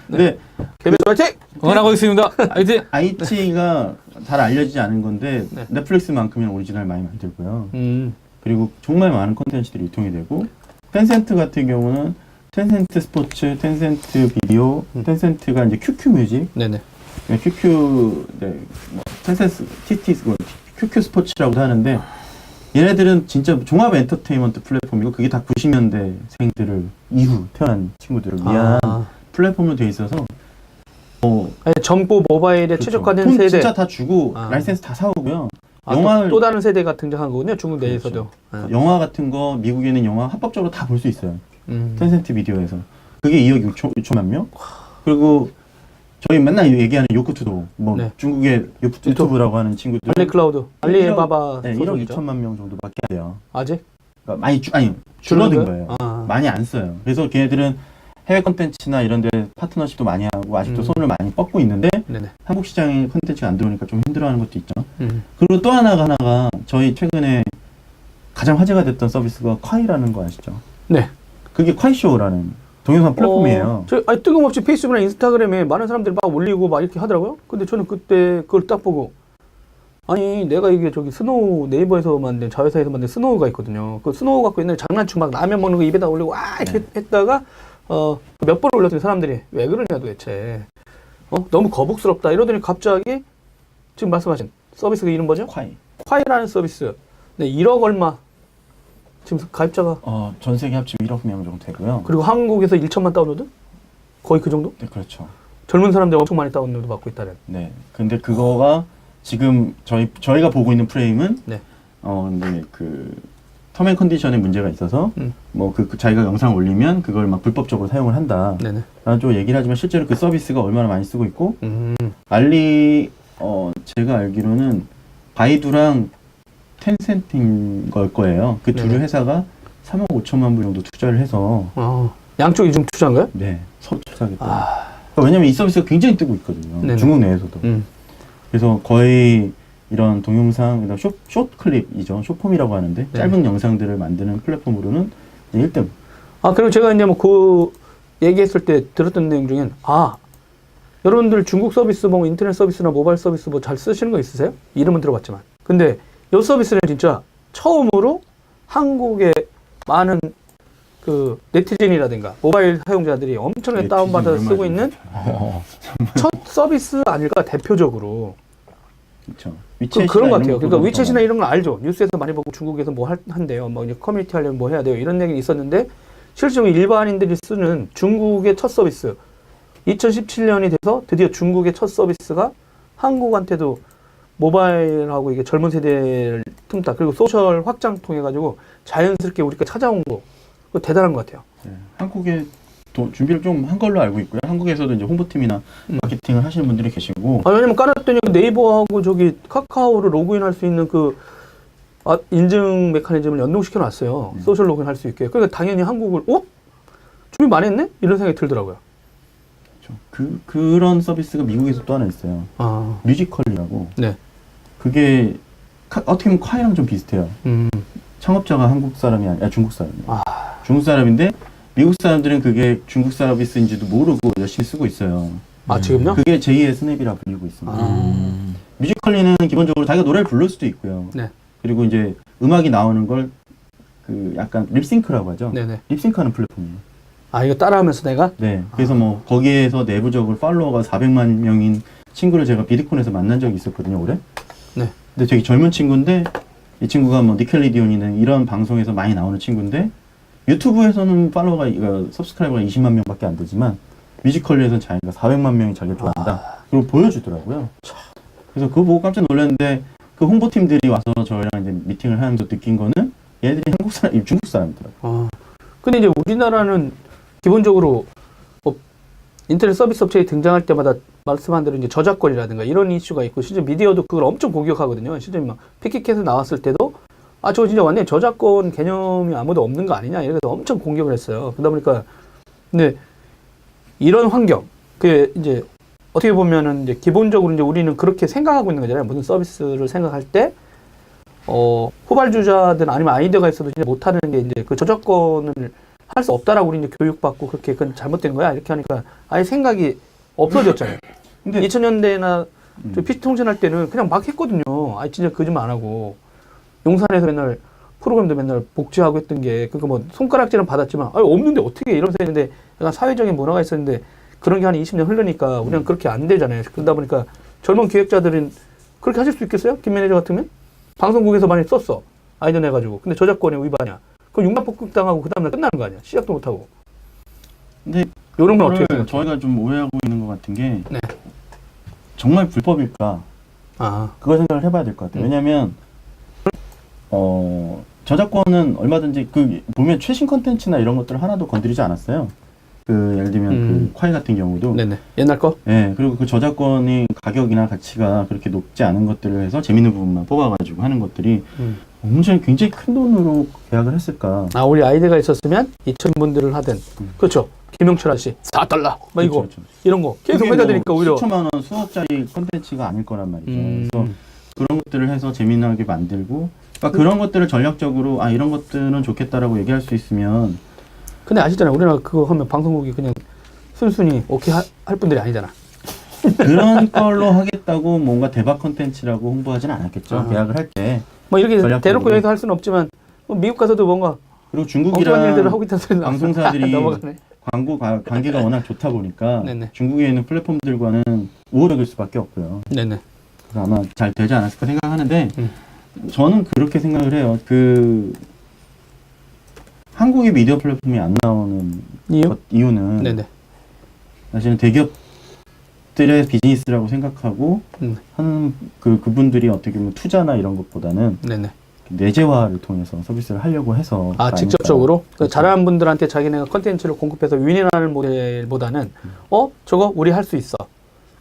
네. KBS 화이팅! 응원하고 있습니다. 화이팅! 아이치가 잘 알려지지 않은 건데 네. 넷플릭스만큼이나 오리지널 많이 만들고요. 그리고 정말 많은 콘텐츠들이 유통이 되고 텐센트 같은 경우는 텐센트 스포츠, 텐센트 비디오, 텐센트가 이제 QQ 뮤직, 네네. QQ 텐센트 QQ 스포츠라고도 하는데 얘네들은 진짜 종합 엔터테인먼트 플랫폼이고 그게 다 90년대생들을 이후 태어난 친구들을 위한 플랫폼으로 돼 있어서 정보 모바일에 그렇죠. 최적화된 돈 세대. 진짜 다 주고 라이센스 다 사오고요. 영화를 또 다른 세대가 등장한 거군요. 중국 내에서도. 그렇죠. 영화 같은 거 미국에는 영화 합법적으로 다 볼 수 있어요. 텐센트 비디오에서. 그게 2억 6천만 명. 그리고 저희 맨날 얘기하는 요쿠투도 네. 중국의 유튜브라고 하는 친구들 알리클라우드, 알리바바 1억 소속이죠. 2천만 명 정도밖에 안 돼요. 아직? 그러니까 많이 줄어든 줄어든 거예요. 많이 안 써요. 그래서 걔네들은 해외 콘텐츠나 이런 데 파트너십도 많이 하고 아직도 손을 많이 뻗고 있는데 네네. 한국 시장에 콘텐츠가 안 들어오니까 좀 힘들어하는 것도 있죠. 그리고 또 하나가 저희 최근에 가장 화제가 됐던 서비스가 콰이라는 거 아시죠? 네. 그게 콰이쇼라는 동영상 플랫폼이에요. 뜬금없이 페이스북이나 인스타그램에 많은 사람들이 막 올리고 막 이렇게 하더라고요. 근데 저는 그때 그걸 딱 보고 아니 내가 이게 저기 스노우 네이버에서 만든 자회사에서 만든 스노우가 있거든요. 그 스노우 갖고 옛날에 장난치고 막 라면 먹는 거 입에다 올리고 이렇게 했다가 몇 번 올렸더니 사람들이 왜 그러냐 도대체 너무 거북스럽다 이러더니 갑자기 지금 말씀하신 서비스가 이름 뭐죠? 콰이라는 서비스. 네, 1억 얼마 지금 가입자가 전 세계 합치면 1억 명 정도 되고요. 그리고 한국에서 1천만 다운로드? 거의 그 정도? 네, 그렇죠. 젊은 사람들 엄청 많이 다운로드 받고 있다는. 네. 근데 그거가 지금 저희가 보고 있는 프레임은 네. 근데 그 텀 앤 컨디션에 문제가 있어서 자기가 영상 올리면 그걸 막 불법적으로 사용을 한다. 네네. 라는 쪽 얘기를 하지만 실제로 그 서비스가 얼마나 많이 쓰고 있고 제가 알기로는 바이두랑 텐센트인 걸 거예요. 그 두 회사가 3억 5천만 불 정도 투자를 해서 양쪽이 좀 투자인가요? 네, 서로 투자하겠다. 그러니까 왜냐면 이 서비스가 굉장히 뜨고 있거든요. 네네. 중국 내에서도. 그래서 거의 이런 동영상, 숏클립이죠. 숏폼이라고 하는데 짧은 영상들을 만드는 플랫폼으로는 1등. 그리고 제가 이제 그 얘기했을 때 들었던 내용 중엔 여러분들 중국 서비스 인터넷 서비스나 모바일 서비스 잘 쓰시는 거 있으세요? 이름은 들어봤지만. 근데 이 서비스는 진짜 처음으로 한국의 많은 그 네티즌이라든가 모바일 사용자들이 엄청나게 다운받아서 쓰고 있는 첫 서비스 아닐까 대표적으로. 그렇죠. 그런 것 같아요. 그러니까 위챗이나 이런 걸 알죠. 뉴스에서 많이 보고 중국에서 뭐 한대요. 이제 커뮤니티 하려면 뭐 해야 돼요. 이런 얘기 있었는데 실제로 일반인들이 쓰는 중국의 첫 서비스 2017년이 돼서 드디어 중국의 첫 서비스가 한국한테도 모바일하고 이게 젊은 세대를 틈타 그리고 소셜 확장 통해 가지고 자연스럽게 우리가 찾아온 거 그거 대단한 것 같아요. 네. 한국의 준비를 좀 한 걸로 알고 있고요. 한국에서도 이제 홍보팀이나 마케팅을 하시는 분들이 계시고. 왜냐면 깔았더니 네이버하고 저기 카카오를 로그인할 수 있는 인증 메커니즘을 연동시켜 놨어요. 소셜 로그인 할 수 있게. 그러니까 당연히 한국을 준비 많이 했네? 이런 생각이 들더라고요. 그렇죠. 그런 서비스가 미국에서 또 하나 있어요. 뮤지컬리라고. 네. 그게 어떻게 보면 콰이랑 좀 비슷해요. 창업자가 한국 사람이 아니라 중국 사람이에요. 중국 사람인데 미국 사람들은 그게 중국 서비스인지도 모르고 열심히 쓰고 있어요. 지금요? 그게 제2의 스냅이라 불리고 있습니다. 뮤지컬리는 기본적으로 자기가 노래를 부를 수도 있고요. 네. 그리고 이제 음악이 나오는 걸 약간 립싱크라고 하죠. 네네. 립싱크하는 플랫폼이에요. 이거 따라하면서 내가? 네. 그래서 뭐 거기에서 내부적으로 팔로워가 400만 명인 친구를 제가 비드콘에서 만난 적이 있었거든요, 올해. 네. 근데 되게 젊은 친구인데 이 친구가 뭐 니켈리디온이나 이런 방송에서 많이 나오는 친구인데 유튜브에서는 팔로워가 서브스크라이버가 20만 명밖에 안 되지만 뮤지컬리에서는 자기가 400만 명이 자기를 좋아한다. 그리고 보여주더라고요. 그래서 그거 보고 깜짝 놀랐는데 그 홍보팀들이 와서 저희랑 이제 미팅을 하면서 느낀 거는 얘들이 중국 사람이더라고요. 근데 이제 우리나라는 기본적으로 인터넷 서비스 업체에 등장할 때마다 말씀한 대로 이제 저작권이라든가 이런 이슈가 있고 실제 미디어도 그걸 엄청 공격하거든요. 실제 막 피키캣에 나왔을 때도 저거 진짜 완전 저작권 개념이 아무도 없는 거 아니냐 이래서 엄청 공격을 했어요. 그러다 보니까 근데 이런 환경 이제 어떻게 보면은 이제 기본적으로 이제 우리는 그렇게 생각하고 있는 거잖아요. 무슨 서비스를 생각할 때 후발주자든 아니면 아이디어가 있어도 진짜 못하는 게 이제 그 저작권을 할 수 없다라고 우리 이제 교육받고 그렇게 그건 잘못된 거야 이렇게 하니까 아예 생각이 없어졌잖아요. 근데 2000년대나 PC통신할 때는 그냥 막 했거든요. 진짜 거짓말 안 하고 용산에서 맨날 프로그램도 맨날 복제하고 했던 게 그러니까 뭐 손가락질은 받았지만 없는데 어떻게 이러면서 했는데 약간 사회적인 문화가 있었는데 그런 게 한 20년 흐르니까 우리는 그렇게 안 되잖아요. 그러다 보니까 젊은 기획자들은 그렇게 하실 수 있겠어요? 김 매니저 같으면? 방송국에서 많이 썼어. 아이디어 내가지고. 근데 저작권에 위반이야. 그럼 융합복귀 당하고 그 다음날 끝나는 거 아니야. 시작도 못하고. 근데 이런 건 어떻게 생각해요? 저희가 좀 오해하고 있는 것 같은 게 네. 정말 불법일까? 그거 생각을 해봐야 될 것 같아요. 왜냐하면 저작권은 얼마든지 보면 최신 컨텐츠나 이런 것들을 하나도 건드리지 않았어요. 예를 들면 그 콰이 같은 경우도 네네. 옛날 거? 네, 그리고 그 저작권이 가격이나 가치가 그렇게 높지 않은 것들을 해서 재밌는 부분만 뽑아가지고 하는 것들이 굉장히 큰 돈으로 계약을 했을까? 우리 아이디어가 있었으면 2,000분들을 하든 그렇죠. 김영철 아저씨 4달러 뭐 이거 그렇죠. 이런 거 계속 회자 되니까 오히려 수천만 원 수억짜리 컨텐츠가 아닐 거란 말이죠. 그래서 그런 것들을 해서 재미나게 만들고 그런 것들을 전략적으로 이런 것들은 좋겠다라고 얘기할 수 있으면 근데 아시잖아요. 우리나라 그거 하면 방송국이 그냥 순순히 오케이 할 분들이 아니잖아. 그런 걸로 하겠다고 뭔가 대박 컨텐츠라고 홍보하진 않았겠죠. 계약을 할 때. 뭐 이렇게 전략적으로. 대놓고 여기서 할 수는 없지만 미국 가서도 뭔가 그리고 엉뚱한 일들을 중국이랑 하고 있다는 소리 방송사들이 넘어가네. 광고 관계가 워낙 좋다 보니까 네네. 중국에 있는 플랫폼들과는 우호적일 수밖에 없고요. 네네. 그래서 아마 잘 되지 않았을까 생각하는데 저는 그렇게 생각을 해요. 한국의 미디어 플랫폼이 안 나오는 이유는 네네. 사실은 대기업들의 비즈니스라고 생각하고 하는 그분들이 어떻게 보면 투자나 이런 것보다는 네네. 내재화를 통해서 서비스를 하려고 해서 직접적으로 그렇죠. 잘하는 분들한테 자기네가 컨텐츠를 공급해서 윈윈하는 모델보다는 저거 우리 할 수 있어.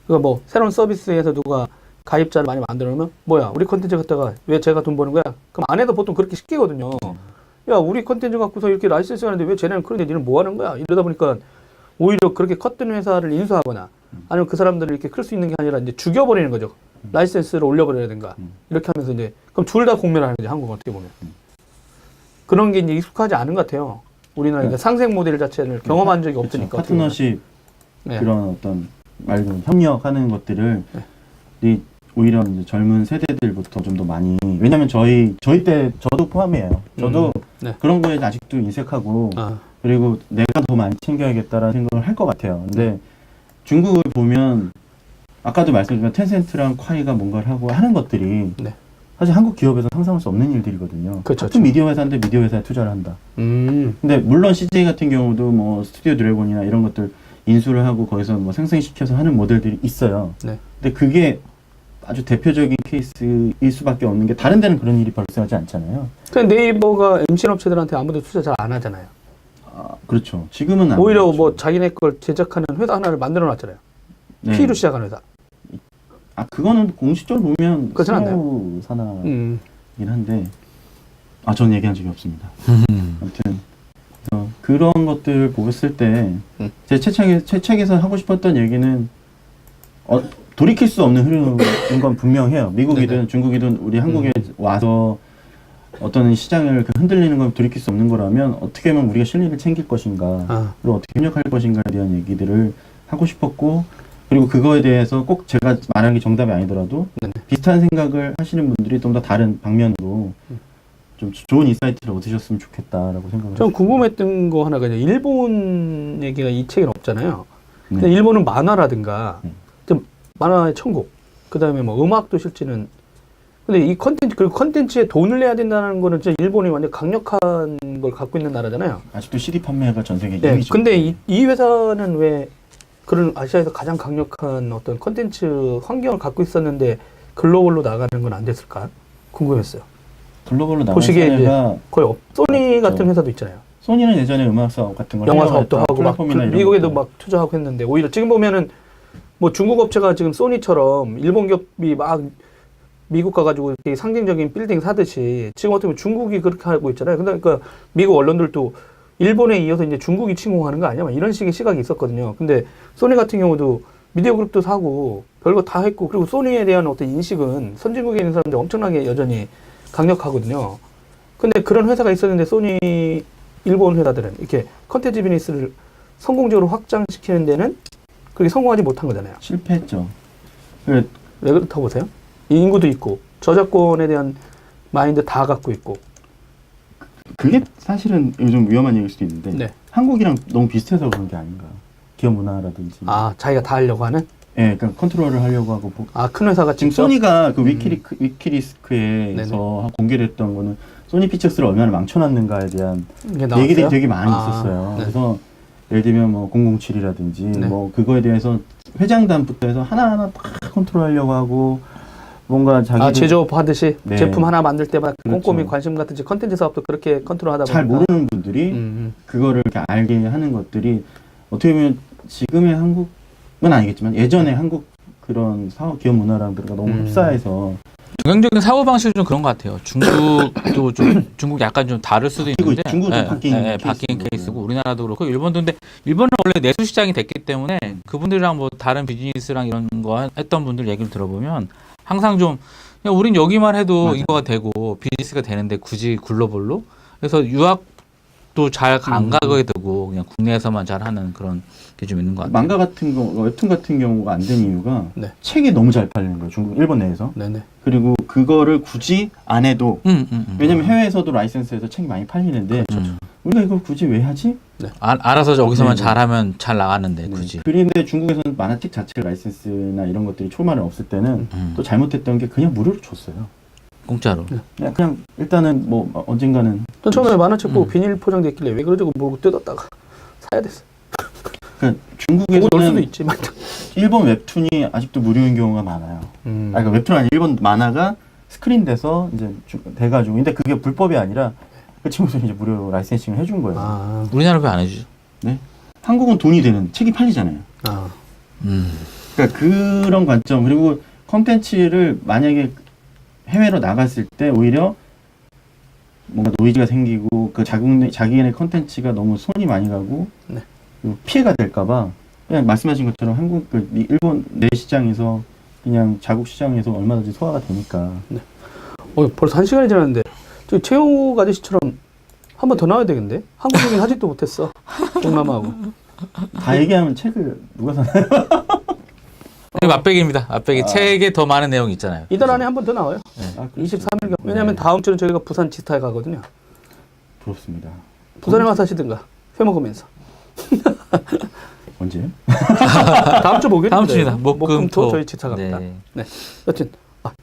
그거 뭐 새로운 서비스에서 누가 가입자를 많이 만들어 놓으면 뭐야 우리 컨텐츠 갖다가 왜 제가 돈 버는 거야? 그럼 안 해도 보통 그렇게 시키거든요. 야 우리 컨텐츠 갖고서 이렇게 라이센스 하는데 왜 쟤네는 그런데 니는 뭐 하는 거야? 이러다 보니까 오히려 그렇게 컸던 회사를 인수하거나 아니면 그 사람들을 이렇게 클 수 있는 게 아니라 이제 죽여버리는 거죠. 라이센스를 올려버려야든가 이렇게 하면서 이제 그럼 둘 다 공멸하는 거죠. 한국은 어떻게 보면 그런 게 이제 익숙하지 않은 것 같아요. 우리나라 상생 모델 자체를 경험한 적이 없으니까 파트너십 그런 어떤 말 그대로 협력하는 것들을 오히려 이제 젊은 세대들부터 좀 더 많이 왜냐면 저희 때 저도 포함이에요. 저도 그런 거에 아직도 인색하고 그리고 내가 더 많이 챙겨야겠다라는 생각을 할 것 같아요. 근데 중국을 보면 아까도 말씀드린 텐센트랑 콰이가 뭔가를 하고 하는 것들이 사실 한국 기업에서 상상할 수 없는 일들이거든요. 같은 미디어 회사인데 미디어 회사에 투자를 한다. 근데 물론 CJ 같은 경우도 뭐 스튜디오 드래곤이나 이런 것들 인수를 하고 거기서 뭐 생성시켜서 하는 모델들이 있어요. 근데 그게 아주 대표적인 케이스일 수밖에 없는 게 다른 데는 그런 일이 발생하지 않잖아요. 근데 네이버가 MCN 업체들한테 아무도 투자 잘 안 하잖아요. 그렇죠. 지금은 안 오히려 그렇죠. 뭐 자기네 걸 제작하는 회사 하나를 만들어 놨잖아요. 네. P로 시작한 회사. 그거는 공식적으로 보면 그렇진 않나요? 스노우 산하이긴 음. 한데 저는 얘기한 적이 없습니다. 아무튼 그런 것들 보았을 때 제 책에서 하고 싶었던 얘기는 돌이킬 수 없는 흐름인 건 분명해요. 미국이든 네네. 중국이든 우리 한국에 와서 어떤 시장을 흔들리는 건 돌이킬 수 없는 거라면 어떻게 하면 우리가 실리를 챙길 것인가 그리고 어떻게 협력할 것인가에 대한 얘기들을 하고 싶었고 그리고 그거에 대해서 꼭 제가 말한 게 정답이 아니더라도 네네. 비슷한 생각을 하시는 분들이 좀 더 다른 방면으로 좀 좋은 인사이트를 얻으셨으면 좋겠다라고 생각을 전 했어요. 궁금했던 거 하나가 이제 일본 얘기가 이 책에는 없잖아요. 네. 근데 일본은 만화라든가 네. 좀 만화의 천국, 그 다음에 뭐 음악도 실지는 근데 이 컨텐츠 그리고 컨텐츠에 돈을 내야 된다는 거는 진짜 일본이 완전 강력한 걸 갖고 있는 나라잖아요. 아직도 CD 판매가 전 세계 네. 1위죠. 근데 이 회사는 왜 그런 아시아에서 가장 강력한 어떤 컨텐츠 환경을 갖고 있었는데 글로벌로 나가는 건 안 됐을까? 궁금했어요. 글로벌로 나간 보시기에 사례가 거의 소니 없죠. 같은 회사도 있잖아요. 소니는 예전에 음악 사업 같은 걸 영화 하려고 사업도 했던 하고 막 플랫폼이나 이런 미국에도 것들. 막 투자하고 했는데 오히려 지금 보면은 뭐 중국 업체가 지금 소니처럼 일본 기업이 막 미국 가가지고 되게 상징적인 빌딩 사듯이 지금 어떻게 보면 중국이 그렇게 하고 있잖아요. 그러니까 미국 언론들도 일본에 이어서 이제 중국이 침공하는 거 아니야? 막 이런 식의 시각이 있었거든요. 근데 소니 같은 경우도 미디어 그룹도 사고 별거 다 했고 그리고 소니에 대한 어떤 인식은 선진국에 있는 사람들 엄청나게 여전히 강력하거든요. 근데 그런 회사가 있었는데 소니 일본 회사들은 이렇게 컨텐츠 비즈니스를 성공적으로 확장시키는 데는 그게 성공하지 못한 거잖아요. 실패했죠. 그 왜 그렇다고 보세요? 인구도 있고 저작권에 대한 마인드 다 갖고 있고. 그게 사실은 좀 위험한 얘기일 수도 있는데 네. 한국이랑 너무 비슷해서 그런 게 아닌가. 기업 문화라든지. 자기가 다 하려고 하는? 예, 그러니까 컨트롤을 하려고 하고. 큰 회사가 지금 직접? 소니가 그 위키리스크에서 공개됐던 거는 소니 피처스를 얼마나 망쳐놨는가에 대한 이게 나왔어요? 얘기들이 되게 많이 있었어요. 네. 그래서 예를 들면 뭐 007이라든지 네. 뭐 그거에 대해서 회장단부터 해서 하나하나 다 컨트롤하려고 하고 뭔가 자기 제조업 하듯이 네. 제품 하나 만들 때마다 그렇죠. 꼼꼼히 관심 갖듯이 컨텐츠 사업도 그렇게 컨트롤하다 보니까 잘 모르는 분들이 그거를 이렇게 알게 하는 것들이 어떻게 보면 지금의 한국은 아니겠지만 예전에 한국 그런 사업 기업 문화랑 들어가 너무 흡사해서 경영적인 사고 방식이 좀 그런 것 같아요. 중국도 좀 중국 약간 좀 다를 수도 있는데 중국도 바뀐 바뀐 케이스고. 케이스고 우리나라도 그렇고 일본도 근데 일본은 원래 내수 시장이 됐기 때문에 그분들이랑 뭐 다른 비즈니스랑 이런 거 했던 분들 얘기를 들어보면 항상 좀 그냥 우린 여기만 해도 맞아요. 이거가 되고 비즈니스가 되는데 굳이 글로벌로 그래서 유학도 잘 안 가게 되고 그냥 국내에서만 잘 하는 그런 게 좀 있는 것 같아요. 망가 같은 경우 웹툰 같은 경우가 안 된 이유가 네. 책이 너무 잘 팔리는 거예요. 중국 일본 내에서. 네네. 그리고 그거를 굳이 안 해도 왜냐면 해외에서도 라이센스에서 책이 많이 팔리는데 우리가 이걸 굳이 왜 하지? 네. 알아서 여기서만 네, 네. 잘하면 잘 나가는데 굳이. 그런데 중국에서는 만화책 자체가 라이센스나 이런 것들이 초반에 없을 때는 또 잘못했던 게 그냥 무료로 줬어요. 공짜로. 그냥 일단은 뭐 언젠가는 전 처음에 만화책 보고 비닐 포장돼 있길래 왜 그러지? 모르고 뜯었다가 사야 됐어. 그러니까 보고 놀 수도 중국에서는 있지만. 일본 웹툰이 아직도 무료인 경우가 많아요. 그러니까 웹툰 아니 일본 만화가 스크린돼서 이제 돼가지고 근데 그게 불법이 아니라 그 친구들이 이제 무료 라이센싱을 해준 거예요. 우리나라 왜 안 해주죠? 네. 한국은 돈이 되는 책이 팔리잖아요. 그러니까 그런 관점 그리고 컨텐츠를 만약에 해외로 나갔을 때 오히려 뭔가 노이즈가 생기고 그 자기네 컨텐츠가 너무 손이 많이 가고 네. 피해가 될까봐 그냥 말씀하신 것처럼 한국 일본 내 시장에서 그냥 자국 시장에서 얼마든지 소화가 되니까. 네. 벌써 1시간이 지났는데 저 최욱 아저씨처럼 한 번 더 나와야 되겠는데? 한국인은 하지도 못했어. 동남아하고. 다 얘기하면 책을 누가 사나요? 맛배기입니다. 맛배기 책에 더 많은 내용이 있잖아요. 이달 안에 한 번 더 나와요. 아, 23일경. 왜냐면 다음 주는 저희가 부산 지스타에 가거든요. 부럽습니다. 부산에 와서 하시든가. 회 먹으면서. 언제요? 다음 주 목요일. 다음 주입니다. 목금토. 저희 지스타 갑니다. 네. 네. 여튼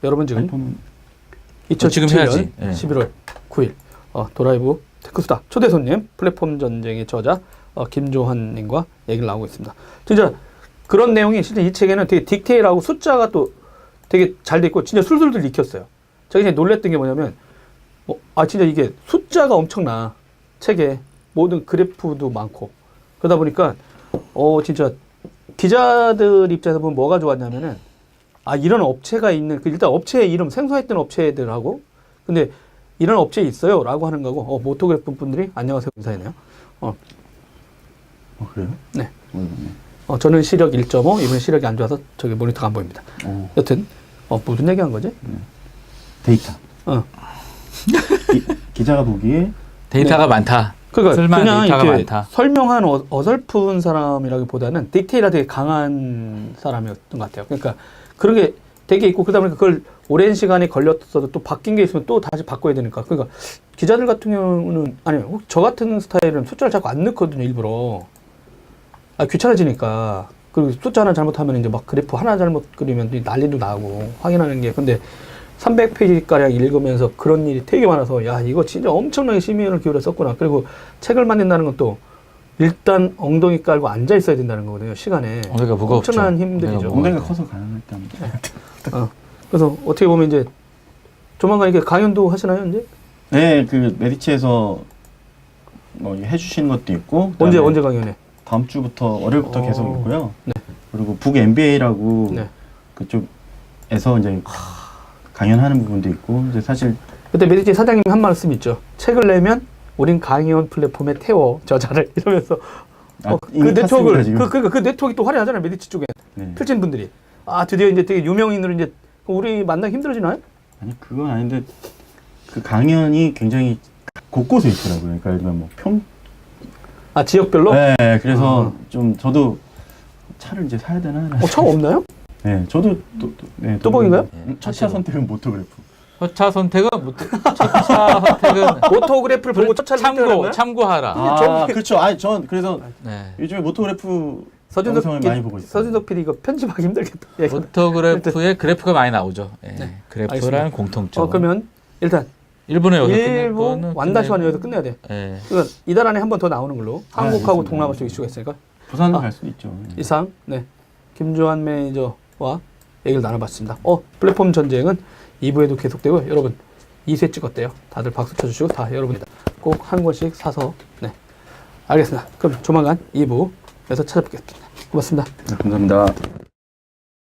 여러분 지금 아이폰은 2017년 지금 해야지. 네. 11월 9일 도라이브 테크수다 초대 손님 플랫폼 전쟁의 저자 김조한님과 얘기를 나누고 있습니다. 진짜 그런 내용이 실제 이 책에는 되게 디테일하고 숫자가 또 되게 잘 돼 있고 진짜 술술들 익혔어요. 제가 이제 놀랬던 게 뭐냐면 진짜 이게 숫자가 엄청나 책에 모든 그래프도 많고 그러다 보니까 진짜 기자들 입장에서 보면 뭐가 좋았냐면은 이런 업체가 있는 일단 업체 이름 생소했던 업체들하고 근데 이런 업체 있어요라고 하는 거고 모토그래프 분들이 안녕하세요 인사했네요. 그래요? 네. 모르겠네. 저는 시력 1.5 이번에 시력이 안 좋아서 저기 모니터가 안 보입니다. 여튼 무슨 얘기한 거지? 데이터. 기자가 보기에 데이터가 많다. 그러니까 쓸만한 그냥 데이터가 이렇게 많다. 설명한 어설픈 사람이라기보다는 디테일이 되게 강한 사람이었던 것 같아요. 그러니까 그런 게 되게 있고 그러다 보니까 그걸 오랜 시간이 걸렸어도 또 바뀐 게 있으면 또 다시 바꿔야 되니까. 그러니까 기자들 같은 경우는 아니요 저 같은 스타일은 숫자를 자꾸 안 넣거든요 일부러. 귀찮아지니까. 그리고 숫자 하나 잘못하면 이제 막 그래프 하나 잘못 그리면 난리도 나고 확인하는 게. 근데 300페이지가량 읽으면서 그런 일이 되게 많아서 야 이거 진짜 엄청나게 심혈을 기울여 썼구나. 그리고 책을 만든다는 것도 일단 엉덩이 깔고 앉아 있어야 된다는 거거든요. 시간에. 엉덩이가 무겁죠. 엄청난 힘들이죠. 엉덩이가 커서 가능했답니다. 그래서 어떻게 보면 이제 조만간 이렇게 강연도 하시나요 이제? 네, 그 메디치에서 뭐 해주시는 것도 있고. 언제 강연해? 다음 주부터 월요일부터 계속 있고요. 네. 그리고 북 MBA라고 네. 그쪽에서 이제 강연하는 부분도 있고 이제 사실 그때 메디치 사장님이 한 말씀 있죠. 책을 내면 우린 강연 플랫폼에 태워 저자를 이러면서 그 이미 네트워크를 탔습니다, 지금. 그 네트워크가 또 화려하잖아요 메디치 쪽에 네. 필진 분들이 드디어 이제 되게 유명인으로 이제 우리 만나기 힘들어지나요? 아니 그건 아닌데 그 강연이 굉장히 곳곳에 있더라고요. 그러니까 뭐 지역별로? 네, 그래서 좀 저도 차를 이제 사야 되나? 차 없나요? 네, 저도 네, 뚜벅인가요? 첫 차 선택은 모토그래프. 첫차 선택은 첫차 선택은 모토그래프를 보고 첫 차를 선택하는 거야? 참고하라. 그렇죠. 전 그래서 네. 요즘에 모토그래프 영상을 많이 보고 있어요. 서진덕 PD 이거 편집하기 힘들겠다. 모토그래프에 그래프가 많이 나오죠. 네. 그래프라는 알겠습니다. 공통점. 그러면 일단 일본에 여기서 일본 완다시와는 여기서 끝내야 돼. 네. 그러니까 이달 안에 한 번 더 나오는 걸로. 한국하고 알겠습니다. 동남아 쪽 이슈가 있으니까. 부산은 갈 수도 있죠. 이상 김조한 매니저와 얘기를 나눠봤습니다. 플랫폼 전쟁은 2부에도 계속되고 여러분 2세 찍었대요. 다들 박수 쳐주시고 다 여러분이다. 꼭 한 권씩 사서 알겠습니다. 그럼 조만간 2부에서 찾아뵙겠습니다. 고맙습니다. 네, 감사합니다.